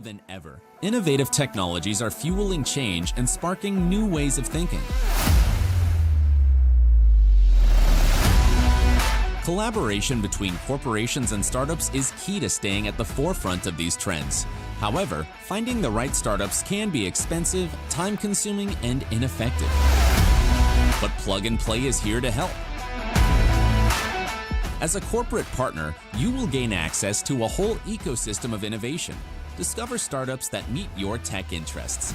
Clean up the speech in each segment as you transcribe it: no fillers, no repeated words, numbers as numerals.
than ever, innovative technologies are fueling change and sparking new ways of thinking. Collaboration between corporations and startups is key to staying at the forefront of these trends. However, finding the right startups can be expensive, time-consuming, and ineffective. But Plug and Play is here to help. As a corporate partner, you will gain access to a whole ecosystem of innovation. Discover startups that meet your tech interests.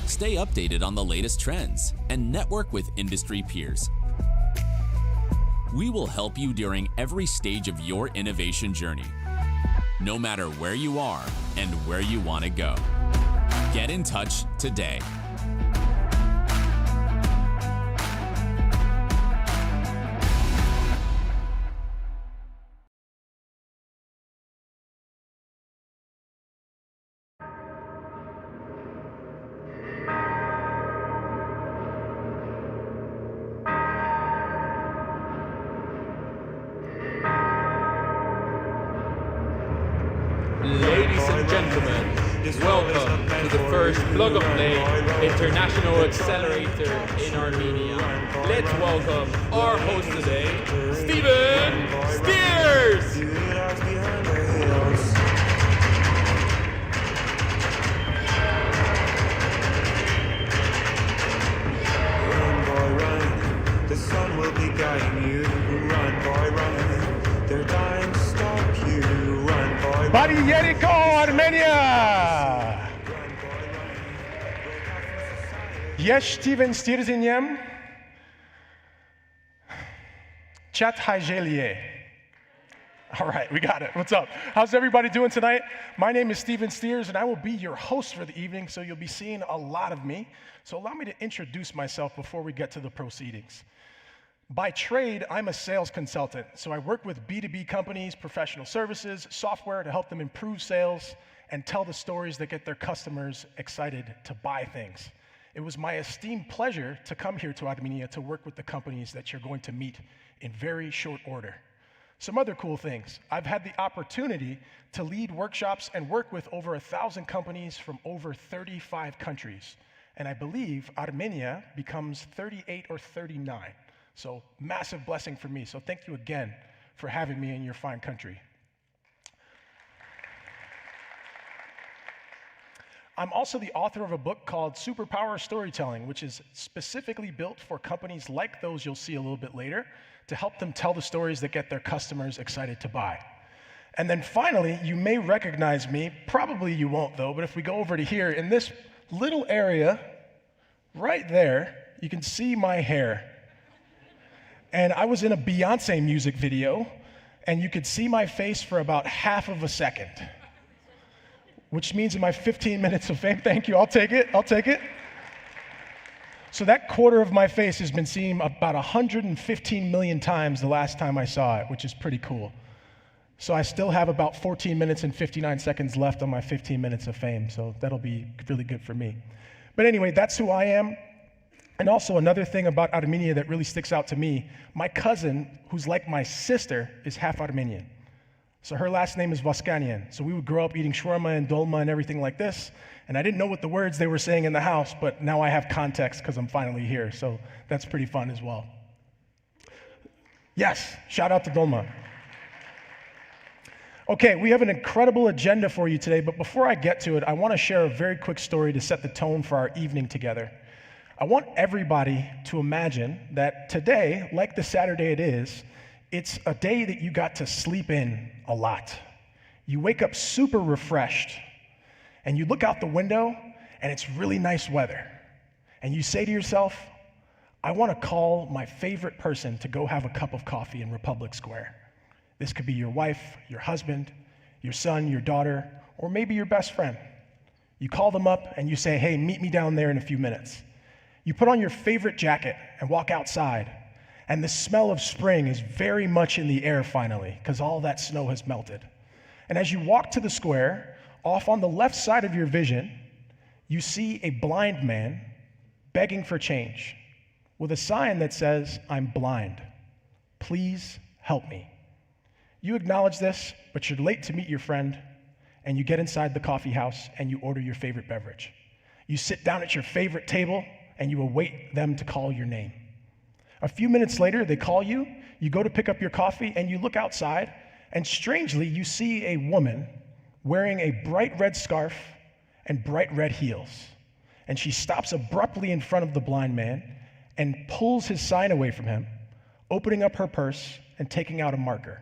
Stay updated on the latest trends and network with industry peers. We will help you during every stage of your innovation journey, no matter where you are and where you want to go. Get in touch today. Ladies and gentlemen, welcome to the first Plug and Play International Accelerator in Armenia. Let's welcome our host today, Steven Steers! The sun will be guiding you, run boy run, they're dying to stop you, run boy. Bari Yeriko, Armenia! Yes, Steven Stierziniem. Chat Hajelier. All right, we got it. What's up? How's everybody doing tonight? My name is Steven Steers, and I will be your host for the evening, so you'll be seeing a lot of me. So allow me to introduce myself before we get to the proceedings. By trade, I'm a sales consultant, so I work with B2B companies, professional services, software to help them improve sales and tell the stories that get their customers excited to buy things. It was my esteemed pleasure to come here to Armenia to work with the companies that you're going to meet in very short order. Some other cool things. I've had the opportunity to lead workshops and work with over 1,000 companies from over 35 countries. And I believe Armenia becomes 38 or 39. So massive blessing for me. So thank you again for having me in your fine country. I'm also the author of a book called Superpower Storytelling, which is specifically built for companies like those you'll see a little bit later to help them tell the stories that get their customers excited to buy. And then finally, you may recognize me, probably you won't though, but if we go over to here, in this little area right there, you can see my hair. And I was in a Beyonce music video, and you could see my face for about half of a second, which means in my 15 minutes of fame, thank you, I'll take it. So that quarter of my face has been seen about 115 million times the last time I saw it, which is pretty cool. So I still have about 14 minutes and 59 seconds left on my 15 minutes of fame, so that'll be really good for me. But anyway, that's who I am. And also another thing about Armenia that really sticks out to me, my cousin, who's like my sister, is half Armenian. So her last name is Vaskanian. So we would grow up eating shawarma and dolma and everything like this. And I didn't know what the words they were saying in the house, but now I have context because I'm finally here. So that's pretty fun as well. Yes, shout out to dolma. Okay, we have an incredible agenda for you today, but before I get to it, I want to share a very quick story to set the tone for our evening together. I want everybody to imagine that today, like the Saturday it is, it's a day that you got to sleep in a lot. You wake up super refreshed, and you look out the window, and it's really nice weather. And you say to yourself, I want to call my favorite person to go have a cup of coffee in Republic Square. This could be your wife, your husband, your son, your daughter, or maybe your best friend. You call them up, and you say, hey, meet me down there in a few minutes. You put on your favorite jacket and walk outside, and the smell of spring is very much in the air finally, because all that snow has melted. And as you walk to the square, off on the left side of your vision, you see a blind man begging for change with a sign that says, I'm blind. Please help me. You acknowledge this, but you're late to meet your friend, and you get inside the coffee house and you order your favorite beverage. You sit down at your favorite table and you await them to call your name. A few minutes later, they call you, you go to pick up your coffee, and you look outside, and strangely, you see a woman wearing a bright red scarf and bright red heels. And she stops abruptly in front of the blind man and pulls his sign away from him, opening up her purse and taking out a marker.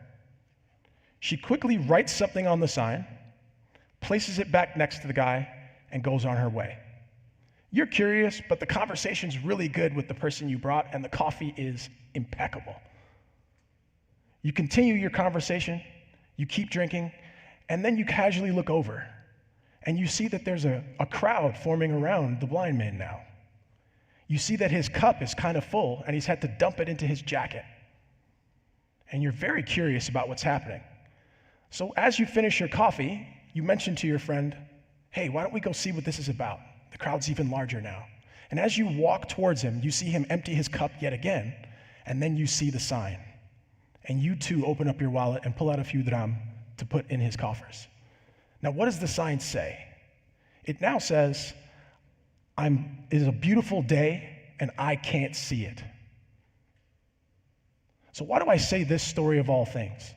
She quickly writes something on the sign, places it back next to the guy, and goes on her way. You're curious, but the conversation's really good with the person you brought, and the coffee is impeccable. You continue your conversation, you keep drinking, and then you casually look over, and you see that there's a crowd forming around the blind man now. You see that his cup is kind of full, and he's had to dump it into his jacket. And you're very curious about what's happening. So as you finish your coffee, you mention to your friend, hey, why don't we go see what this is about? The crowd's even larger now. And as you walk towards him, you see him empty his cup yet again, and then you see the sign. And you too open up your wallet and pull out a few dram to put in his coffers. Now, what does the sign say? It now says, it is a beautiful day, and I can't see it. So why do I say this story of all things?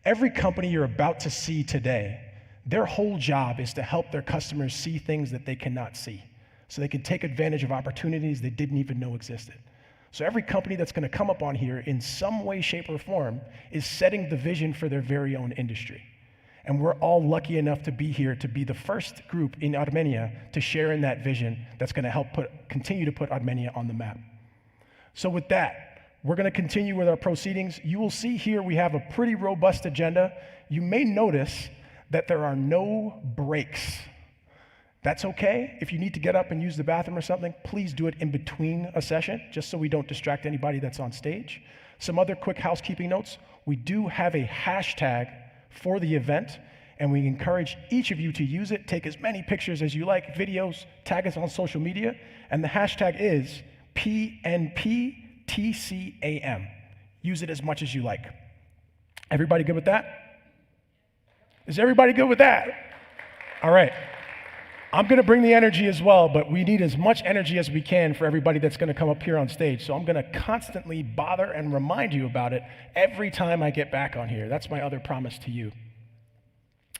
Every company you're about to see today, their whole job is to help their customers see things that they cannot see, so they can take advantage of opportunities they didn't even know existed. So every company that's going to come up on here in some way, shape, or form is setting the vision for their very own industry. And we're all lucky enough to be here to be the first group in Armenia to share in that vision that's going to help continue to put Armenia on the map. So with that, we're going to continue with our proceedings. You will see here we have a pretty robust agenda. You may notice that there are no breaks. That's okay. If you need to get up and use the bathroom or something, please do it in between a session, just so we don't distract anybody that's on stage. Some other quick housekeeping notes. We do have a hashtag for the event, and we encourage each of you to use it. Take as many pictures as you like, videos, tag us on social media, and the hashtag is PNPTCAM. Use it as much as you like. Everybody good with that? Is everybody good with that? All right. I'm going to bring the energy as well, but we need as much energy as we can for everybody that's going to come up here on stage. So I'm going to constantly bother and remind you about it every time I get back on here. That's my other promise to you.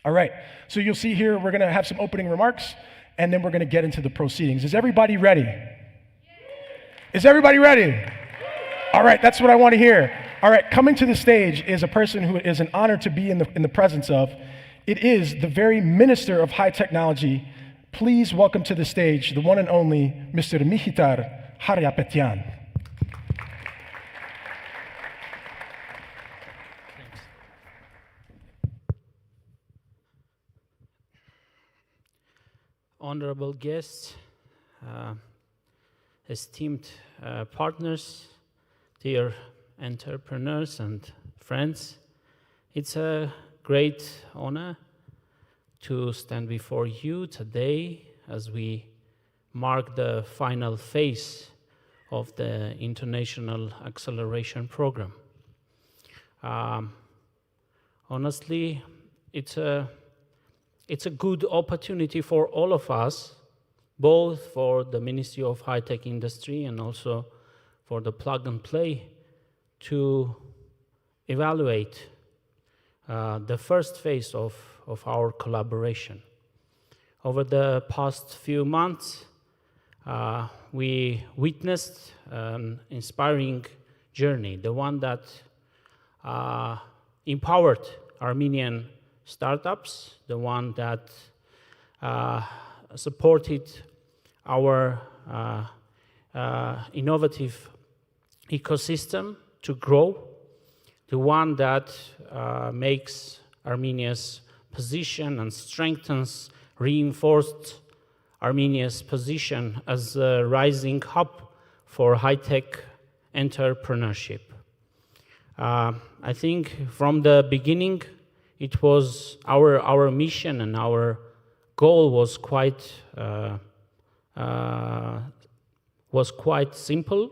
All right. So you'll see here we're going to have some opening remarks, and then we're going to get into the proceedings. Is everybody ready? Is everybody ready? All right. That's what I want to hear. All right. Coming to the stage is a person who is an honor to be in the presence of. It is the very Minister of High Technology. Please welcome to the stage the one and only Mr. Mihitar Haryapetyan. Honorable guests, esteemed partners, dear entrepreneurs and friends, it's a great honor to stand before you today as we mark the final phase of the International Acceleration Program. Honestly, it's a good opportunity for all of us, both for the Ministry of High-Tech Industry and also for the Plug and Play, to evaluate the first phase of our collaboration. Over the past few months, we witnessed an inspiring journey, the one that empowered Armenian startups, the one that supported our innovative ecosystem to grow, the one that makes Armenia's position and reinforced Armenia's position as a rising hub for high-tech entrepreneurship. I think from the beginning, it was our mission and our goal was quite simple.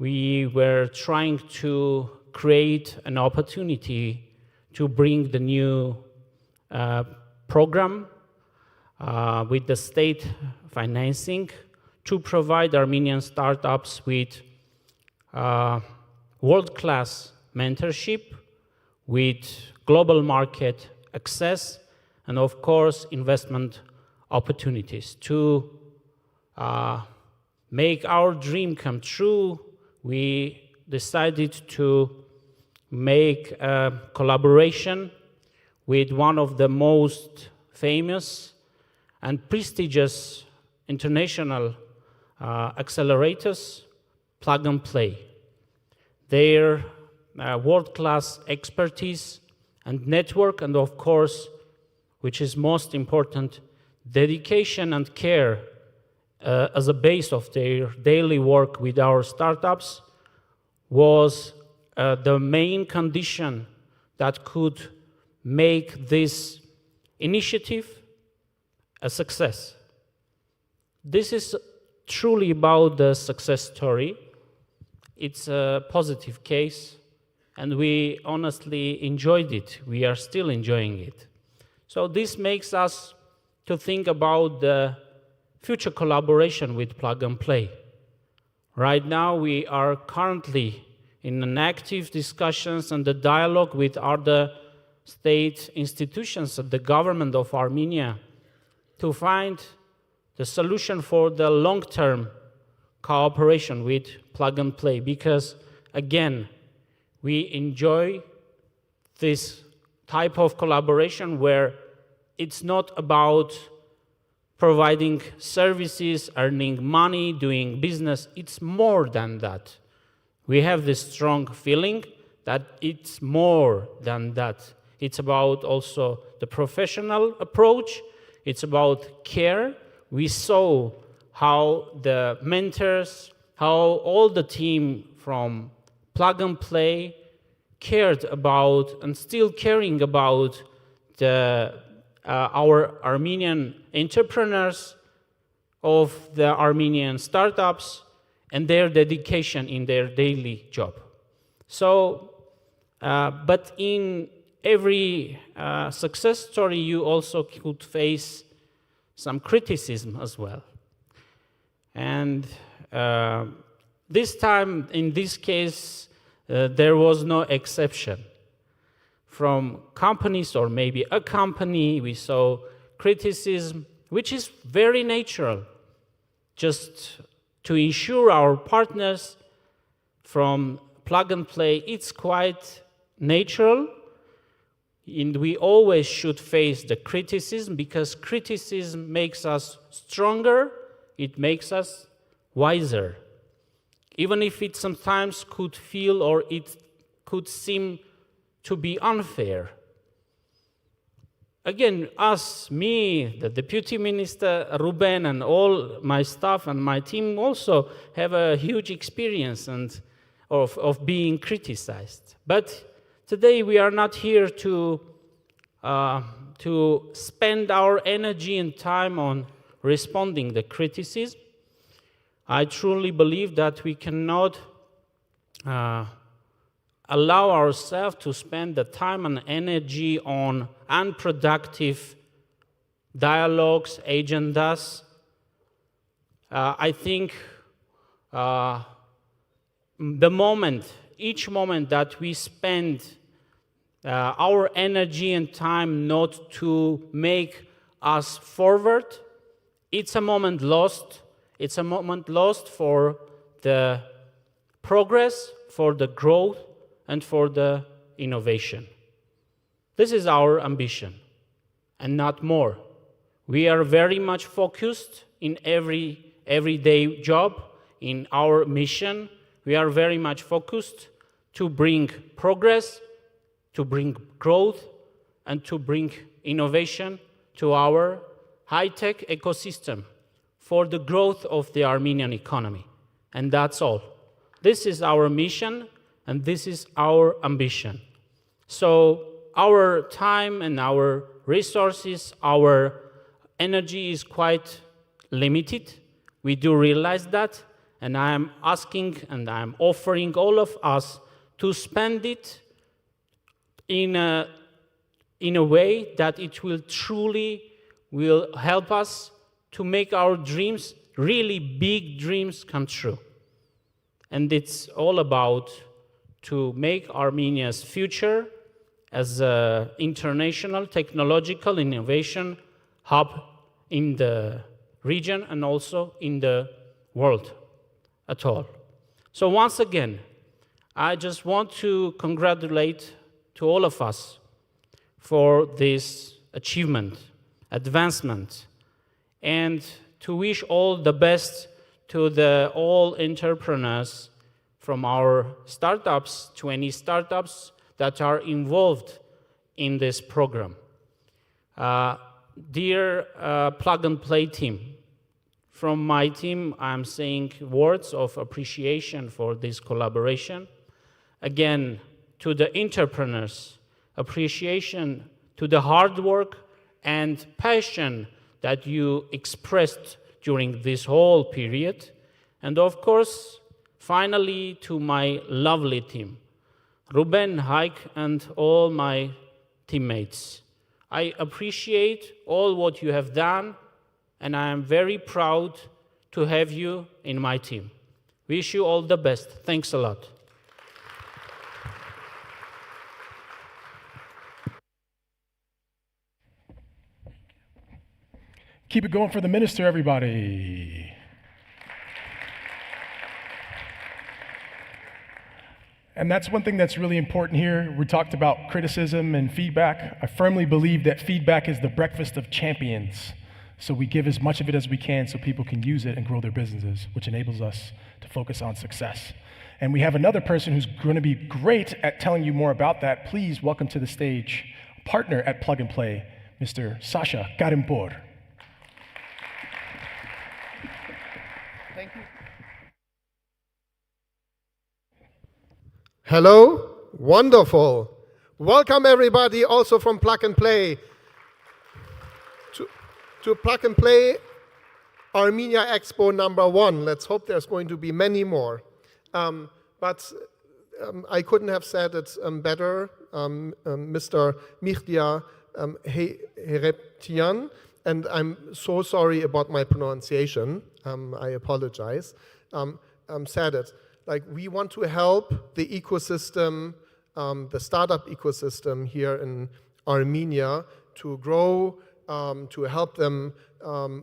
We were trying to create an opportunity to bring the new program with the state financing to provide Armenian startups with world-class mentorship, with global market access, and of course, investment opportunities. To make our dream come true, we decided to make a collaboration with one of the most famous and prestigious international accelerators, Plug and Play. Their world-class expertise and network, and of course, which is most important, dedication and care as a base of their daily work with our startups was the main condition that could make this initiative a success. This is truly about the success story. It's a positive case, and we honestly enjoyed it. We are still enjoying it. So this makes us to think about the future collaboration with Plug and Play. Right now, we are currently in an active discussions and the dialogue with other state institutions and the government of Armenia to find the solution for the long-term cooperation with Plug and Play, because again, we enjoy this type of collaboration where it's not about providing services, earning money, doing business. It's more than that. We have this strong feeling that it's more than that. It's about also the professional approach. It's about care. We saw how the mentors, how all the team from Plug and Play cared about and still caring about our Armenian entrepreneurs, of the Armenian startups, and their dedication in their daily job. So, but in every success story, you also could face some criticism as well. And this time, in this case, there was no exception. From companies, or maybe a company, we saw criticism, which is very natural, just to ensure our partners from Plug and Play. It's quite natural, and we always should face the criticism, because criticism makes us stronger, it makes us wiser. Even if it sometimes could feel, or it could seem to be unfair. Again, us, me, the Deputy Minister, Ruben, and all my staff and my team also have a huge experience of being criticized. But today we are not here to spend our energy and time on responding to criticism. I truly believe that we cannot allow ourselves to spend the time and energy on unproductive dialogues, agendas. I think each moment that we spend our energy and time not to make us forward, it's a moment lost. It's a moment lost for the progress, for the growth, and for the innovation. This is our ambition, and not more. We are very much focused in everyday job, in our mission. We are very much focused to bring progress, to bring growth, and to bring innovation to our high-tech ecosystem for the growth of the Armenian economy. And that's all. This is our mission, and this is our ambition. So our time and our resources, our energy is quite limited. We do realize that, and I am asking and I am offering all of us to spend it in a in a way that it will truly help us to make our dreams, really big dreams, come true. And it's all about to make Armenia's future as an international technological innovation hub in the region and also in the world at all. So once again, I just want to congratulate to all of us for this achievement, advancement, and to wish all the best to all entrepreneurs from our startups, 20 startups that are involved in this program. Dear Plug and Play team, from my team, I'm saying words of appreciation for this collaboration. Again, to the entrepreneurs, appreciation to the hard work and passion that you expressed during this whole period. And of course, finally, to my lovely team, Ruben, Haik, and all my teammates. I appreciate all what you have done, and I am very proud to have you in my team. Wish you all the best. Thanks a lot. Keep it going for the minister, everybody. And that's one thing that's really important here. We talked about criticism and feedback. I firmly believe that feedback is the breakfast of champions. So we give as much of it as we can so people can use it and grow their businesses, which enables us to focus on success. And we have another person who's going to be great at telling you more about that. Please welcome to the stage a partner at Plug and Play, Mr. Sasha Garimpor. Thank you. Hello, wonderful. Welcome everybody also from Plug and Play to Plug and Play Armenia Expo #1. Let's hope there's going to be many more. But I couldn't have said it better, Mr. Mihdia Hereptian, and I'm so sorry about my pronunciation. I apologize. Said it. Like, we want to help the ecosystem, the startup ecosystem here in Armenia to grow, to help them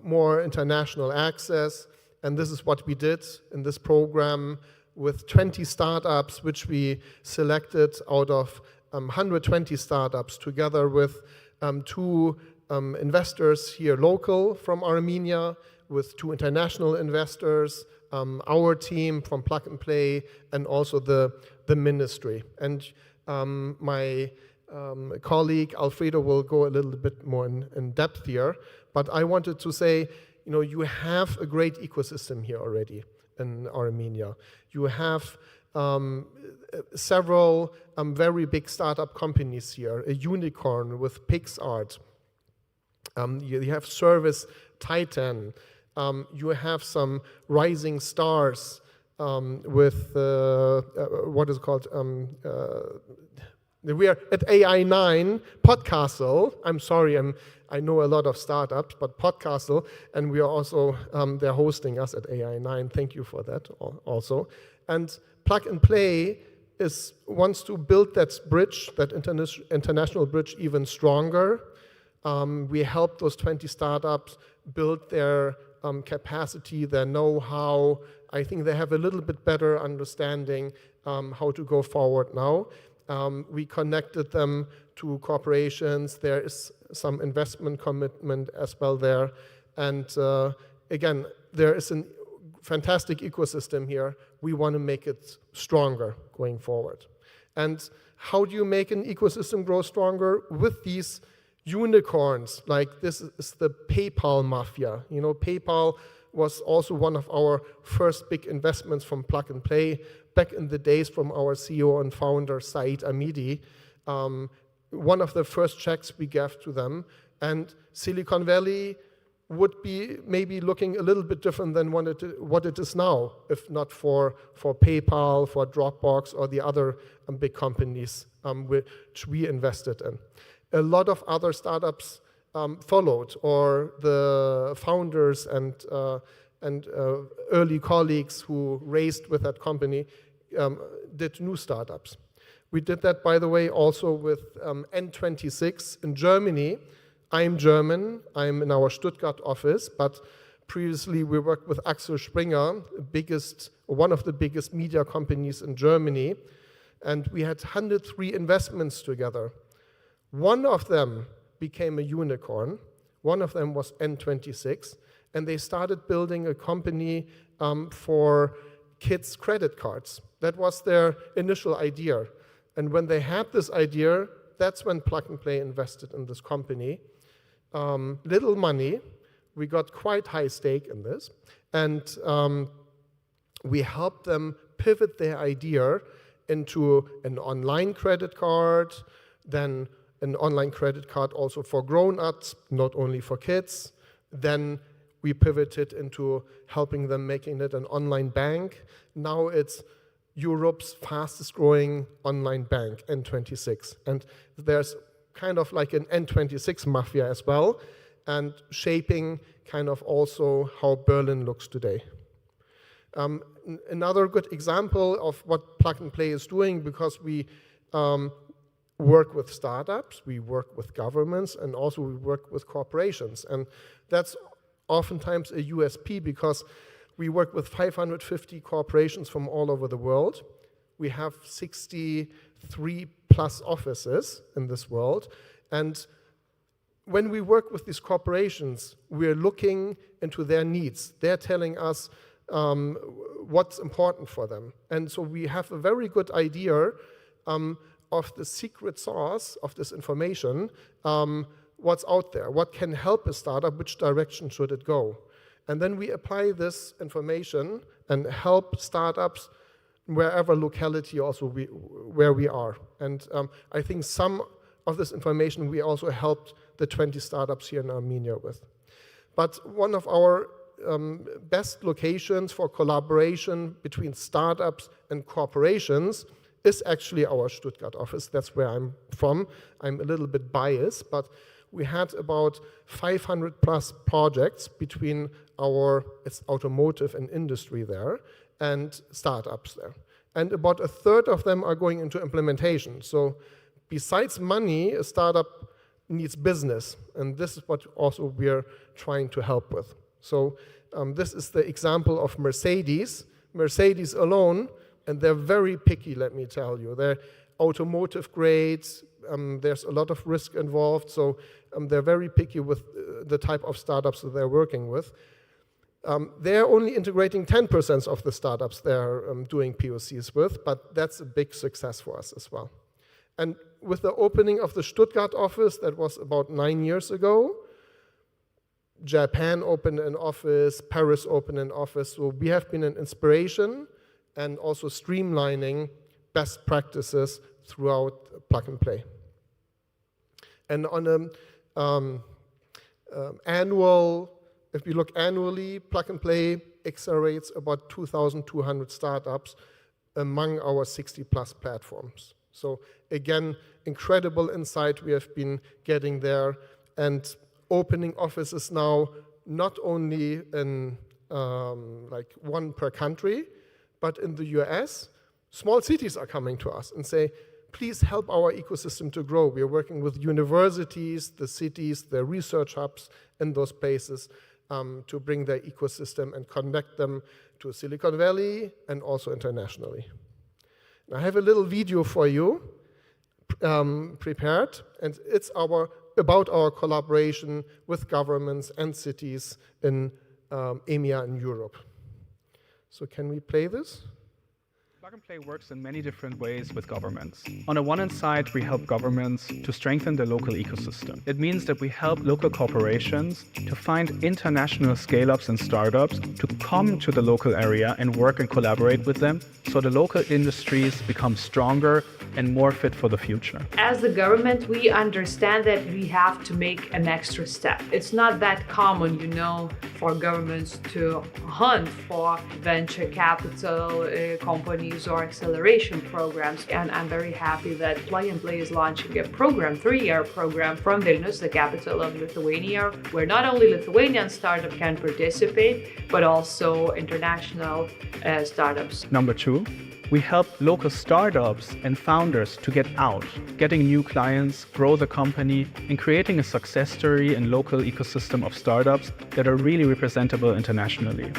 more international access. And this is what we did in this program with 20 startups, which we selected out of 120 startups, together with 2 investors here local from Armenia, with 2 international investors, our team from Plug and Play, and also the ministry. And my colleague Alfredo will go a little bit more in depth here, but I wanted to say, you know, you have a great ecosystem here already in Armenia. You have several very big startup companies here, a unicorn with PixArt. You have Service Titan. You have some rising stars with what is it called? We are at AI9 Podcastle. I'm sorry, I know a lot of startups, but Podcastle, and we are also they're hosting us at AI9. Thank you for that also. And Plug and Play wants to build that bridge, that international bridge, even stronger. We help those 20 startups build their capacity, their know-how. I think they have a little bit better understanding how to go forward now. We connected them to corporations. There is some investment commitment as well there. And again, there is a fantastic ecosystem here. We want to make it stronger going forward. And how do you make an ecosystem grow stronger? With these unicorns, like this is the PayPal mafia. You know, PayPal was also one of our first big investments from Plug and Play back in the days from our CEO and founder, Saeed Amidi. One of the first checks we gave to them, and Silicon Valley would be maybe looking a little bit different than what it is now, if not for PayPal, for Dropbox, or the other big companies which we invested in. A lot of other startups followed, or the founders and early colleagues who raised with that company did new startups. We did that, by the way, also with N26 in Germany. I'm German, I'm in our Stuttgart office, but previously we worked with Axel Springer, one of the biggest media companies in Germany, and we had 103 investments together. One of them became a unicorn, one of them was N26, and they started building a company for kids' credit cards. That was their initial idea. And when they had this idea, that's when Plug and Play invested in this company. Little money, we got quite high stake in this, and we helped them pivot their idea into an online credit card, then an online credit card also for grown-ups, not only for kids. Then we pivoted into helping them making it an online bank. Now it's Europe's fastest growing online bank, N26. And there's kind of like an N26 mafia as well, and shaping kind of also how Berlin looks today. Another good example of what Plug and Play is doing, because we work with startups, we work with governments, and also we work with corporations. And that's oftentimes a USP, because we work with 550 corporations from all over the world. We have 63 plus offices in this world. And when we work with these corporations, we're looking into their needs. They're telling us what's important for them. And so we have a very good idea of the secret sauce of this information, what's out there, what can help a startup, which direction should it go. And then we apply this information and help startups wherever locality also where we are. And I think some of this information we also helped the 20 startups here in Armenia with. But one of our best locations for collaboration between startups and corporations is actually our Stuttgart office. That's where I'm from. I'm a little bit biased, but we had about 500 plus projects between it's automotive and industry there, and startups there. And about a third of them are going into implementation. So besides money, a startup needs business, and this is what also we're trying to help with. So this is the example of Mercedes. Mercedes alone, and they're very picky, let me tell you. They're automotive grades, there's a lot of risk involved, so they're very picky with the type of startups that they're working with. They're only integrating 10% of the startups they're doing POCs with, but that's a big success for us as well. And with the opening of the Stuttgart office, that was about 9 years ago, Japan opened an office, Paris opened an office, so we have been an inspiration and also streamlining best practices throughout Plug and Play. And on if we look annually, Plug and Play accelerates about 2,200 startups among our 60 plus platforms. So again, incredible insight we have been getting there, and opening offices now, not only in like one per country, but in the US, small cities are coming to us and say, please help our ecosystem to grow. We are working with universities, the cities, the research hubs in those places to bring their ecosystem and connect them to Silicon Valley and also internationally. I have a little video for you prepared, and it's about our collaboration with governments and cities in EMEA and Europe. So can we play this? Plug and Play works in many different ways with governments. On the one hand side, we help governments to strengthen the local ecosystem. It means that we help local corporations to find international scale-ups and startups to come to the local area and work and collaborate with them, so the local industries become stronger and more fit for the future. As the government, we understand that we have to make an extra step. It's not that common, for governments to hunt for venture capital companies or acceleration programs. And I'm very happy that Plug and Play is launching a program, 3-year program from Vilnius, the capital of Lithuania, where not only Lithuanian startups can participate, but also international startups. Number 2, we help local startups and founders to get out, getting new clients, grow the company, and creating a success story and local ecosystem of startups that are really representable internationally.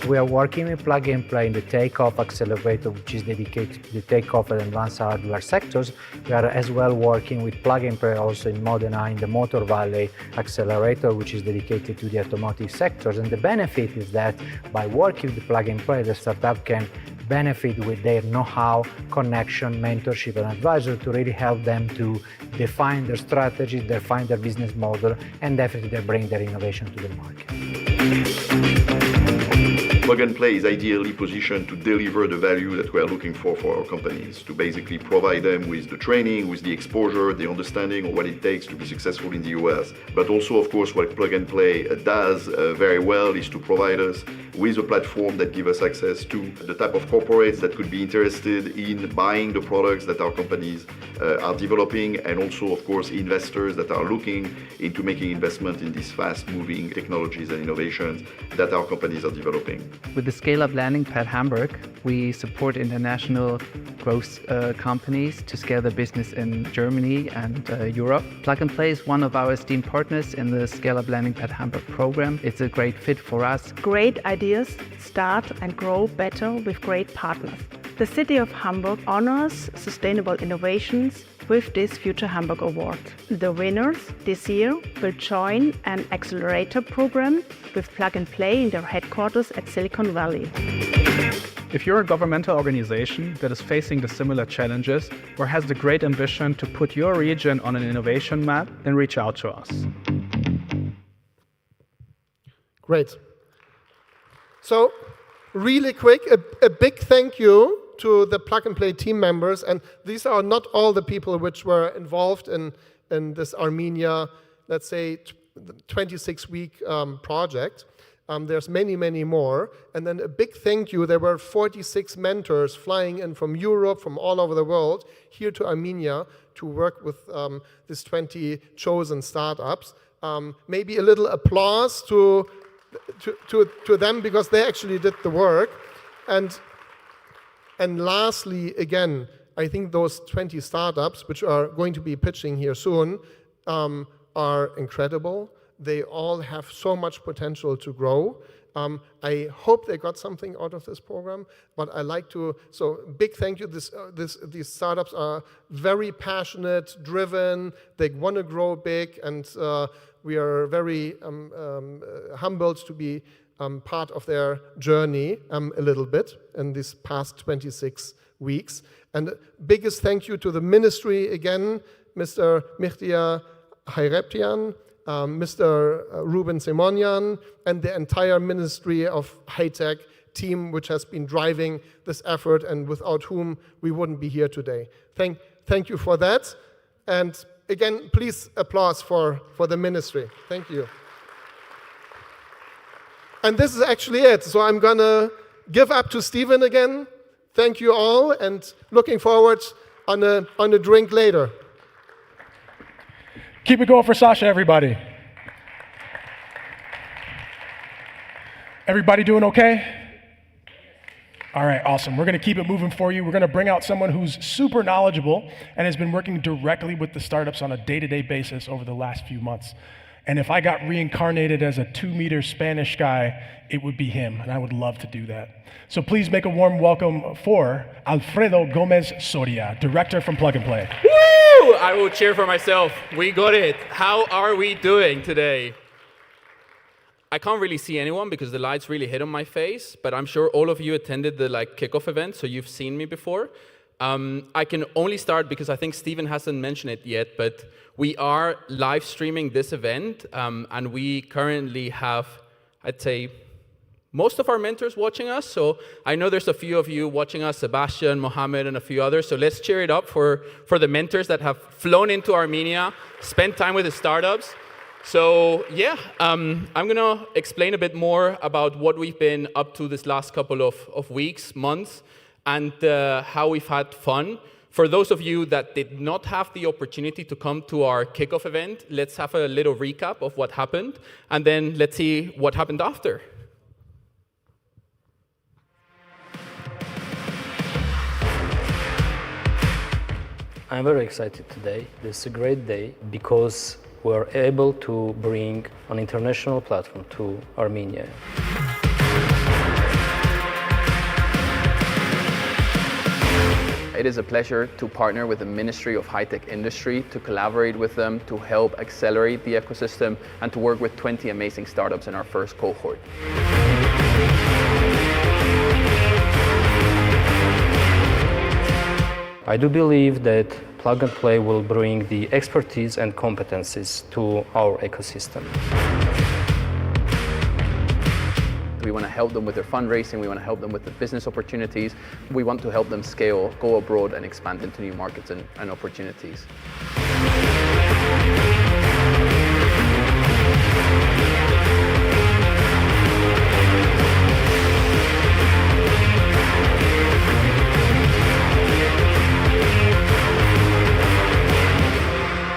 We are working with Plug and Play in the Takeoff Accelerator, which is dedicated to the takeoff and advanced hardware sectors. We are as well working with Plug and Play also in Modena in the Motor Valley Accelerator, which is dedicated to the automotive sectors. And the benefit is that by working with Plug and Play, the startup can benefit with their know-how, connection, mentorship, and advisor to really help them to define their strategy, define their business model, and definitely bring their innovation to the market. Plug and Play is ideally positioned to deliver the value that we are looking for our companies, to basically provide them with the training, with the exposure, the understanding of what it takes to be successful in the US. But also, of course, what Plug and Play does very well is to provide us with a platform that gives us access to the type of corporates that could be interested in buying the products that our companies are developing, and also, of course, investors that are looking into making investment in these fast-moving technologies and innovations that our companies are developing. With the Scale-Up Landing Pad Hamburg, we support international growth companies to scale their business in Germany and Europe. Plug and Play is one of our esteemed partners in the Scale-Up Landing Pad Hamburg program. It's a great fit for us. Great ideas start and grow better with great partners. The city of Hamburg honors sustainable innovations with this Future Hamburg Award. The winners this year will join an accelerator program with Plug and Play in their headquarters at Silicon Valley. If you're a governmental organization that is facing the similar challenges or has the great ambition to put your region on an innovation map, then reach out to us. Great. So, really quick, a big thank you to the Plug and Play team members, and these are not all the people which were involved in this Armenia, let's say, 26-week project. There's many, many more. And then a big thank you. There were 46 mentors flying in from Europe, from all over the world, here to Armenia to work with these 20 chosen startups. Maybe a little applause to them, because they actually did the work. And lastly, again, I think those 20 startups, which are going to be pitching here soon, are incredible. They all have so much potential to grow. I hope they got something out of this program, but I like to, so big thank you. These startups are very passionate, driven, they want to grow big, and we are very humbled to be part of their journey a little bit in these past 26 weeks. And biggest thank you to the ministry again, Mr. Mihtia Hayreptian, Mr. Ruben Simonian, and the entire Ministry of High Tech team, which has been driving this effort and without whom we wouldn't be here today. Thank you for that. And again, please applause for the ministry. Thank you. And this is actually it. So I'm going to give up to Stephen again. Thank you all, and looking forward on a drink later. Keep it going for Sasha, everybody. Everybody doing okay? All right, awesome. We're going to keep it moving for you. We're going to bring out someone who's super knowledgeable and has been working directly with the startups on a day-to-day basis over the last few months. And if I got reincarnated as a 2-meter Spanish guy, it would be him, and I would love to do that. So please make a warm welcome for Alfredo Gomez Soria, director from Plug and Play. Woo! I will cheer for myself. We got it. How are we doing today? I can't really see anyone because the lights really hit on my face, but I'm sure all of you attended the kickoff event, so you've seen me before. I can only start because I think Stephen hasn't mentioned it yet, but we are live streaming this event, and we currently have, I'd say, most of our mentors watching us. So I know there's a few of you watching us, Sebastian, Mohammed, and a few others. So let's cheer it up for the mentors that have flown into Armenia, spent time with the startups. So yeah, I'm going to explain a bit more about what we've been up to this last couple of weeks, months, and how we've had fun. For those of you that did not have the opportunity to come to our kickoff event, let's have a little recap of what happened, and then let's see what happened after. I'm very excited today. This is a great day because we're able to bring an international platform to Armenia. It is a pleasure to partner with the Ministry of High-Tech Industry, to collaborate with them, to help accelerate the ecosystem, and to work with 20 amazing startups in our first cohort. I do believe that Plug and Play will bring the expertise and competencies to our ecosystem. We want to help them with their fundraising, we want to help them with the business opportunities. We want to help them scale, go abroad, and expand into new markets and opportunities.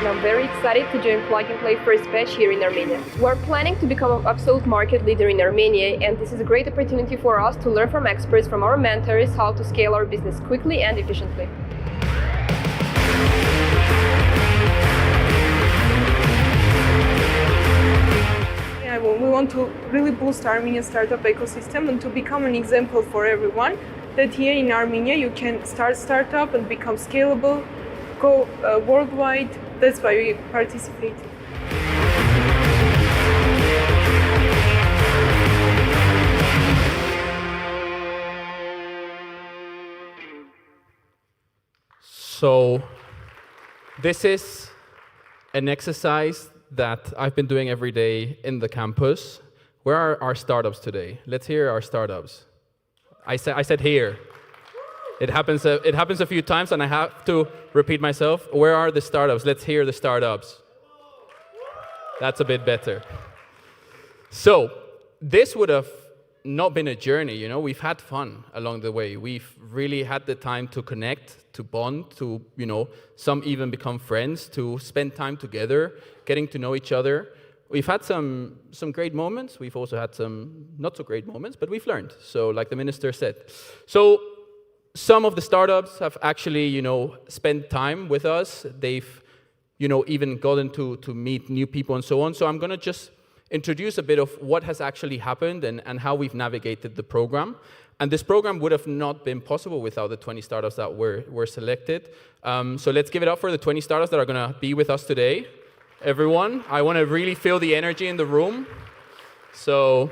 I'm very excited to join Plug and Play first batch here in Armenia. We're planning to become an absolute market leader in Armenia, and this is a great opportunity for us to learn from experts, from our mentors, how to scale our business quickly and efficiently. We want to really boost Armenian startup ecosystem and to become an example for everyone that here in Armenia you can start startup and become scalable, go worldwide. That's why we participate. So this is an exercise that I've been doing every day in the campus. Where are our startups today? Let's hear our startups. I said here. It happens a few times, and I have to repeat myself. Where are the startups? Let's hear the startups. That's a bit better. So this would have not been a journey, you know. We've had fun along the way. We've really had the time to connect, to bond, to, you know, some even become friends, to spend time together, getting to know each other. We've had some great moments. We've also had some not so great moments, but we've learned. So like the minister said. So some of the startups have actually, you know, spent time with us. They've, you know, even gotten to meet new people and so on. So I'm going to just introduce a bit of what has actually happened and how we've navigated the program. And this program would have not been possible without the 20 startups that were selected. So let's give it up for the 20 startups that are going to be with us today. Everyone, I want to really feel the energy in the room. So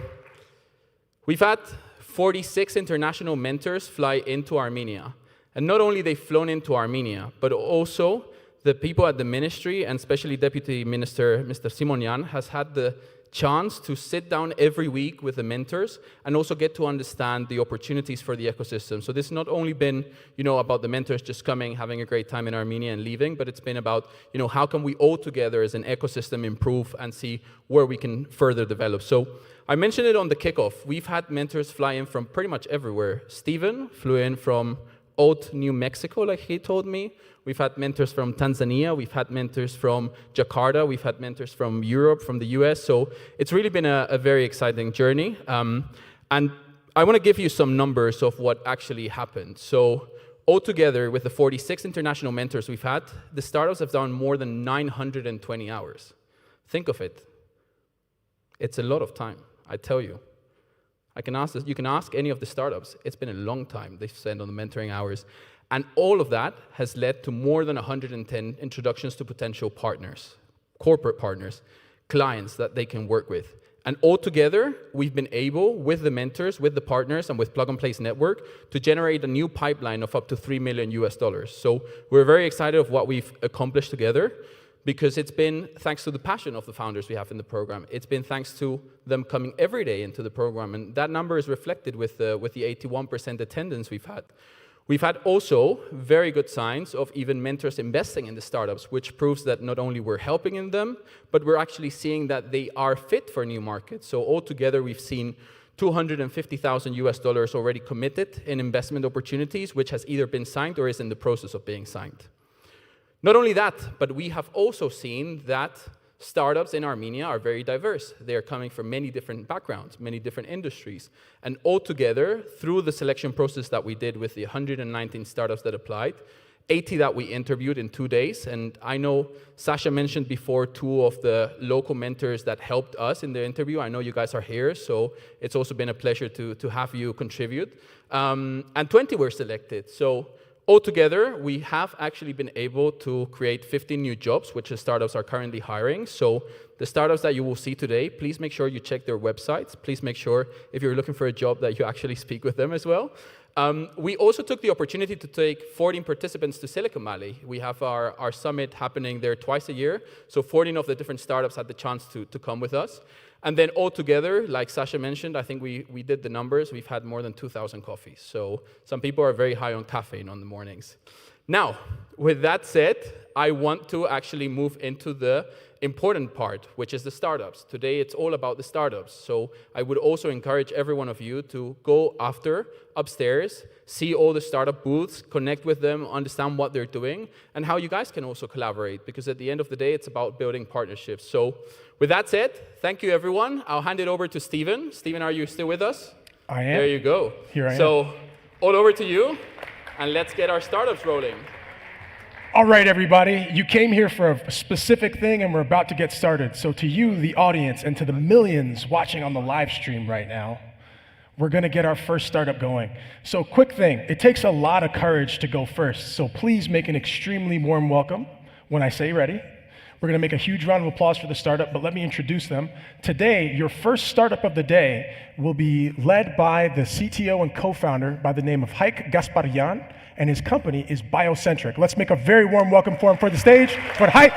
we've had 46 international mentors fly into Armenia. And not only they've flown into Armenia, but also the people at the ministry, and especially Deputy Minister Mr. Simonian, has had the chance to sit down every week with the mentors and also get to understand the opportunities for the ecosystem. So this has not only been, you know, about the mentors just coming, having a great time in Armenia and leaving, but it's been about, you know, how can we all together as an ecosystem improve and see where we can further develop. So I mentioned it on the kickoff. We've had mentors fly in from pretty much everywhere. Steven flew in from Old New Mexico, like he told me. We've had mentors from Tanzania. We've had mentors from Jakarta. We've had mentors from Europe, from the US. So it's really been a very exciting journey. And I want to give you some numbers of what actually happened. So altogether, with the 46 international mentors we've had, the startups have done more than 920 hours. Think of it. It's a lot of time, I tell you. You can ask any of the startups. It's been a long time they've spent on the mentoring hours. And all of that has led to more than 110 introductions to potential partners, corporate partners, clients that they can work with. And altogether, we've been able, with the mentors, with the partners, and with Plug and Play's network, to generate a new pipeline of up to $3 million US. So we're very excited of what we've accomplished together. because it's been thanks to the passion of the founders we have in the program. It's been thanks to them coming every day into the program, and that number is reflected with the 81% attendance we've had. We've had also very good signs of even mentors investing in the startups, which proves that not only we're helping in them, but we're actually seeing that they are fit for new markets. So altogether, we've seen $250,000 already committed in investment opportunities, which has either been signed or is in the process of being signed. Not only that, but we have also seen that startups in Armenia are very diverse. They are coming from many different backgrounds, many different industries. And altogether, through the selection process that we did with the 119 startups that applied, 80 that we interviewed in 2 days. And I know Sasha mentioned before 2 of the local mentors that helped us in the interview. I know you guys are here, so it's also been a pleasure to have you contribute. And 20 were selected. So altogether, we have actually been able to create 15 new jobs, which the startups are currently hiring. So the startups that you will see today, please make sure you check their websites. Please make sure, if you're looking for a job, that you actually speak with them as well. We also took the opportunity to take 14 participants to Silicon Valley. We have our summit happening there twice a year. So 14 of the different startups had the chance to come with us. And then altogether, like Sasha mentioned, I think we did the numbers. We've had more than 2,000 coffees. So some people are very high on caffeine on the mornings. Now, with that said, I want to actually move into the important part, which is the startups. Today, it's all about the startups. So I would also encourage every one of you to go upstairs, see all the startup booths, connect with them, understand what they're doing, and how you guys can also collaborate, because at the end of the day, it's about building partnerships. So with that said, thank you, everyone. I'll hand it over to Steven. Steven, are you still with us? I am. There you go. Here I am. So all over to you, and let's get our startups rolling. All right, everybody, you came here for a specific thing, and we're about to get started. So to you, the audience, and to the millions watching on the live stream right now, we're gonna get our first startup going. So quick thing, it takes a lot of courage to go first. So please make an extremely warm welcome when I say ready. We're gonna make a huge round of applause for the startup, but let me introduce them. Today, your first startup of the day will be led by the CTO and co-founder by the name of Haik Gasparyan, and his company is Biocentric. Let's make a very warm welcome for him for the stage. For Haik.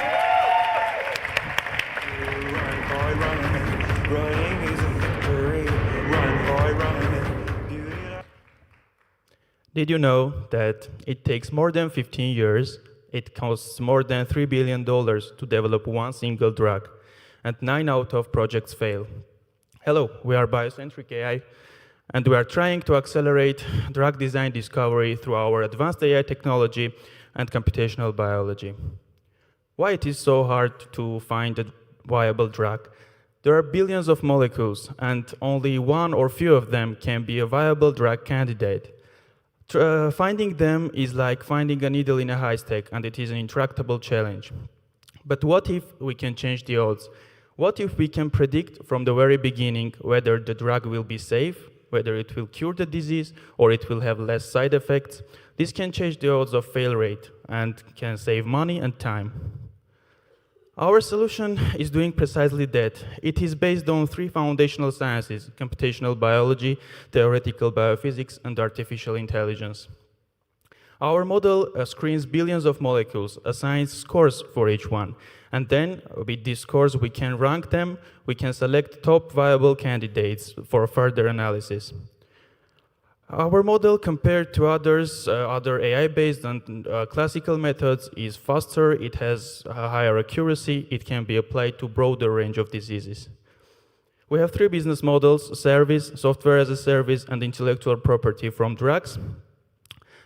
Did you know that it takes more than 15 years, it costs more than $3 billion to develop one single drug, and 9 out of projects fail? Hello, we are Biocentric AI, and we are trying to accelerate drug design discovery through our advanced AI technology and computational biology. Why it is so hard to find a viable drug? There are billions of molecules, and only one or few of them can be a viable drug candidate. Finding them is like finding a needle in a haystack, and it is an intractable challenge. But what if we can change the odds? What if we can predict from the very beginning whether the drug will be safe, whether it will cure the disease, or it will have less side effects? This can change the odds of fail rate and can save money and time. Our solution is doing precisely that. It is based on 3 foundational sciences: computational biology, theoretical biophysics, and artificial intelligence. Our model screens billions of molecules, assigns scores for each one, and then with these scores we can rank them, we can select top viable candidates for further analysis. Our model, compared to other AI-based and classical methods, is faster, it has a higher accuracy, it can be applied to a broader range of diseases. We have 3 business models: service, software as a service, and intellectual property from drugs.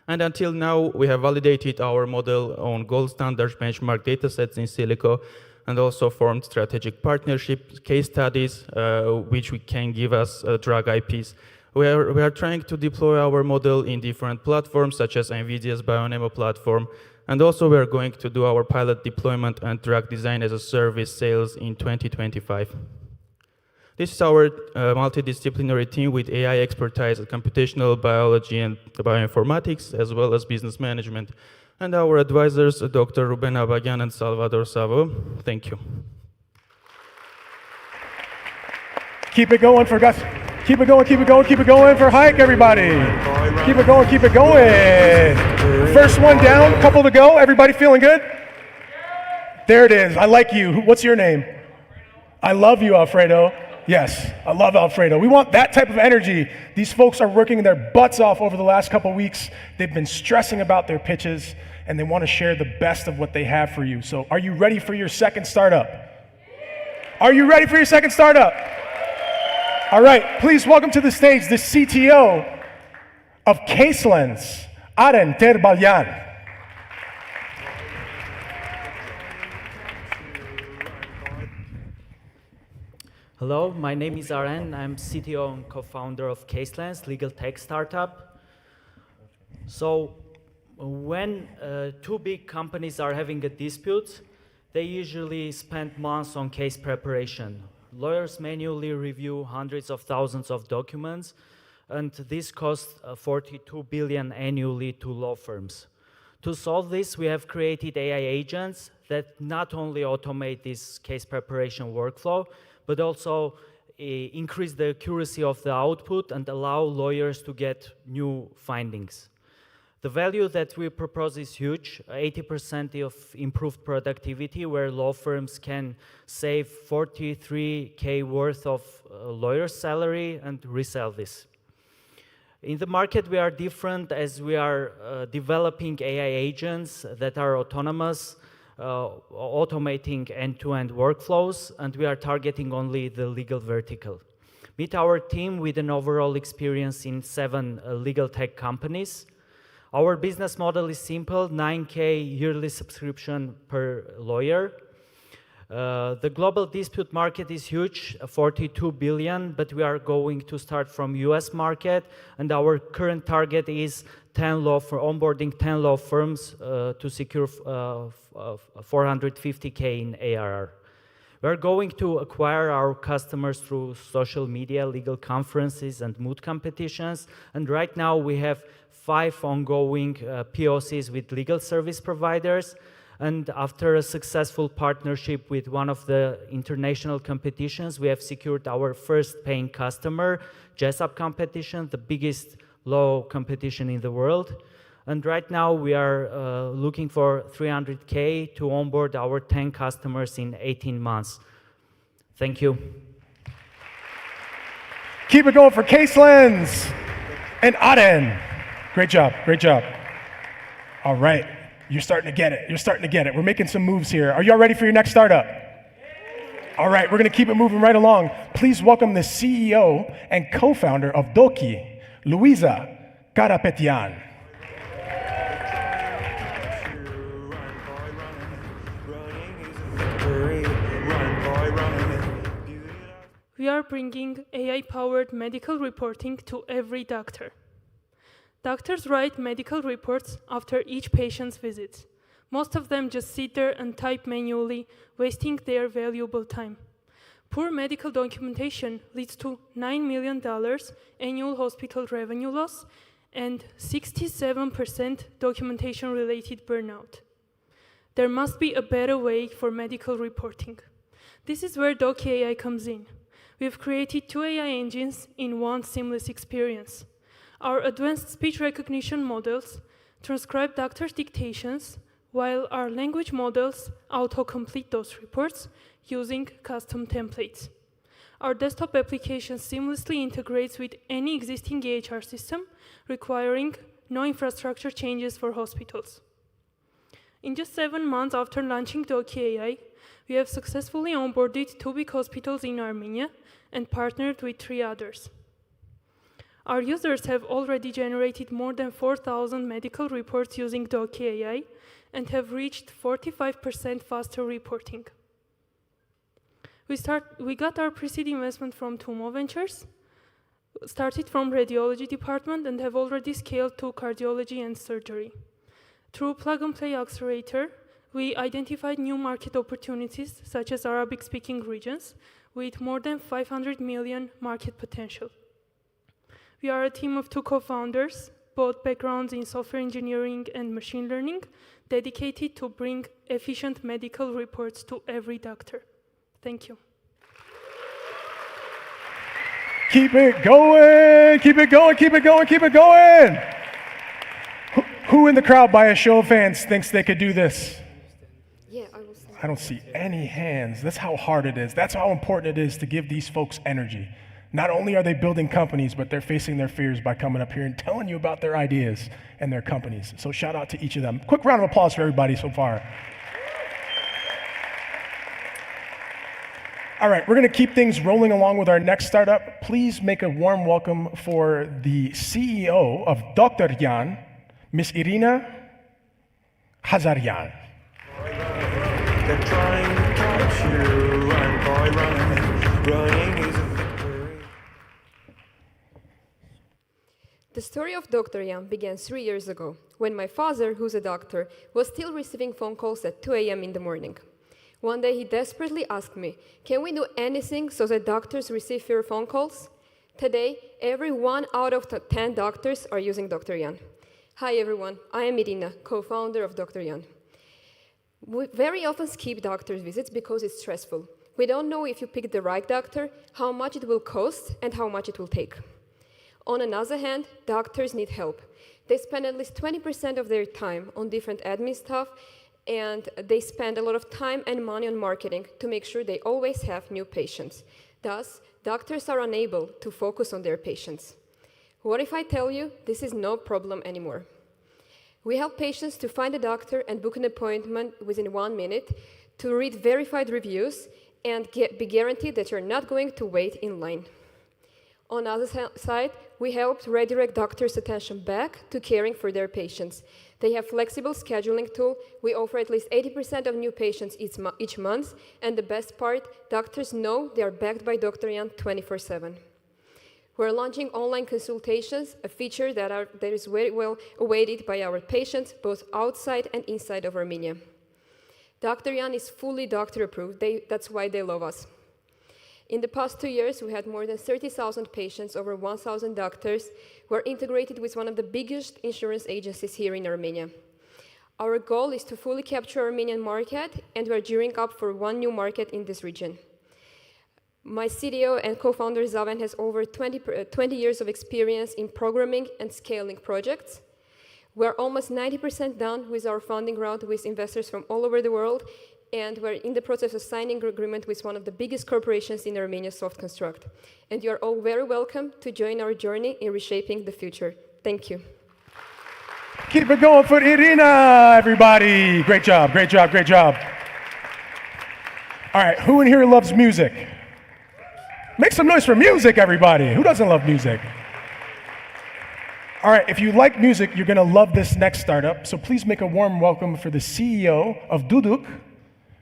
And until now, we have validated our model on gold standard benchmark datasets in silico, and also formed strategic partnerships, case studies, which can give us drug IPs. We are trying to deploy our model in different platforms, such as NVIDIA's BioNemo platform, and also we are going to do our pilot deployment and drug design as a service sales in 2025. This is our multidisciplinary team with AI expertise, computational biology and bioinformatics, as well as business management. And our advisors, Dr. Ruben Abagyan and Salvador Savo. Thank you. Keep it going for Gus. Keep it going, keep it going, keep it going for Haik, everybody. Keep it going, keep it going. First one down, couple to go. Everybody feeling good? There it is. I like you. What's your name? I love you, Alfredo. Yes, I love Alfredo. We want that type of energy. These folks are working their butts off over the last couple weeks. They've been stressing about their pitches, and they want to share the best of what they have for you. So are you ready for your second startup? Are you ready for your second startup? All right, please welcome to the stage the CTO of CaseLens, Aren Terbalyan. Hello, my name is Aren. I'm CTO and co-founder of CaseLens, legal tech startup. So when two big companies are having a dispute, they usually spend months on case preparation. Lawyers manually review hundreds of thousands of documents, and this costs 42 billion annually to law firms. To solve this, we have created AI agents that not only automate this case preparation workflow, but also increase the accuracy of the output and allow lawyers to get new findings. The value that we propose is huge, 80% of improved productivity, where law firms can save 43K worth of lawyer's salary and resell this. In the market, we are different as we are developing AI agents that are autonomous, automating end-to-end workflows, and we are targeting only the legal vertical. Meet our team with an overall experience in 7 legal tech companies. Our business model is simple, 9K yearly subscription per lawyer. The global dispute market is huge, 42 billion, but we are going to start from US market, and our current target is onboarding 10 law firms to secure 450K in ARR. We're going to acquire our customers through social media, legal conferences, and moot competitions. And right now we have 5 ongoing POCs with legal service providers. And after a successful partnership with one of the international competitions, we have secured our first paying customer, JESAP competition, the biggest law competition in the world. And right now we are looking for 300K to onboard our 10 customers in 18 months. Thank you. Keep it going for CaseLens and Aden. Great job, great job. All right, you're starting to get it, you're starting to get it. We're making some moves here. Are y'all ready for your next startup? All right, we're gonna keep it moving right along. Please welcome the CEO and co-founder of Doki, Luisa Karapetian. We are bringing AI-powered medical reporting to every doctor. Doctors write medical reports after each patient's visit. Most of them just sit there and type manually, wasting their valuable time. Poor medical documentation leads to $9 million annual hospital revenue loss and 67% documentation-related burnout. There must be a better way for medical reporting. This is where Doki AI comes in. We've created 2 AI engines in one seamless experience. Our advanced speech recognition models transcribe doctors' dictations, while our language models auto-complete those reports using custom templates. Our desktop application seamlessly integrates with any existing EHR system, requiring no infrastructure changes for hospitals. In just 7 months after launching Doki AI, we have successfully onboarded 2 big hospitals in Armenia and partnered with 3 others. Our users have already generated more than 4,000 medical reports using Doki AI and have reached 45% faster reporting. We got our pre-seed investment from Tumo Ventures, started from radiology department, and have already scaled to cardiology and surgery. Through plug-and-play Accelerator, we identified new market opportunities, such as Arabic-speaking regions, with more than 500 million market potential. We are a team of 2 co-founders, both backgrounds in software engineering and machine learning, dedicated to bring efficient medical reports to every doctor. Thank you. Keep it going, keep it going, keep it going, keep it going. Who in the crowd, by a show of hands, thinks they could do this? Yeah, I will stand. I don't see any hands. That's how hard it is. That's how important it is to give these folks energy. Not only are they building companies, but they're facing their fears by coming up here and telling you about their ideas and their companies. So shout out to each of them. Quick round of applause for everybody so far. All right, we're going to keep things rolling along with our next startup. Please make a warm welcome for the CEO of Dr. Jan, Miss Irina Hazaryan. They're trying to catch you, and by running is a victory. The story of Dr. Jan began 3 years ago, when my father, who's a doctor, was still receiving phone calls at 2 a.m. in the morning. One day he desperately asked me, can we do anything so that doctors receive fewer phone calls? Today, every 1 out of 10 doctors are using Dr. Jan. Hi everyone, I am Irina, co-founder of Dr. Jan. We very often skip doctor's visits because it's stressful. We don't know if you pick the right doctor, how much it will cost, and how much it will take. On another hand, doctors need help. They spend at least 20% of their time on different admin stuff, and they spend a lot of time and money on marketing to make sure they always have new patients. Thus, doctors are unable to focus on their patients. What if I tell you this is no problem anymore? We help patients to find a doctor and book an appointment within 1 minute, to read verified reviews, and be guaranteed that you're not going to wait in line. On the other side, we help redirect doctors' attention back to caring for their patients. They have flexible scheduling tool. We offer at least 80% of new patients each month, and the best part, doctors know they are backed by Dr. Jan 24/7. We're launching online consultations, a feature that is very well awaited by our patients, both outside and inside of Armenia. Dr. Jan is fully doctor approved. That's why they love us. In the past 2 years, we had more than 30,000 patients, over 1,000 doctors. We're integrated with one of the biggest insurance agencies here in Armenia. Our goal is to fully capture Armenian market, and we're gearing up for one new market in this region. My CTO and co-founder Zaven has over 20 years of experience in programming and scaling projects. We're almost 90% done with our funding round with investors from all over the world, and we're in the process of signing an agreement with one of the biggest corporations in Armenia, SoftConstruct. And you're all very welcome to join our journey in reshaping the future. Thank you. Keep it going for Irina, everybody. Great job, great job, great job. All right, who in here loves music? Make some noise for music, everybody. Who doesn't love music? All right, if you like music, you're gonna love this next startup. So please make a warm welcome for the CEO of Duduk,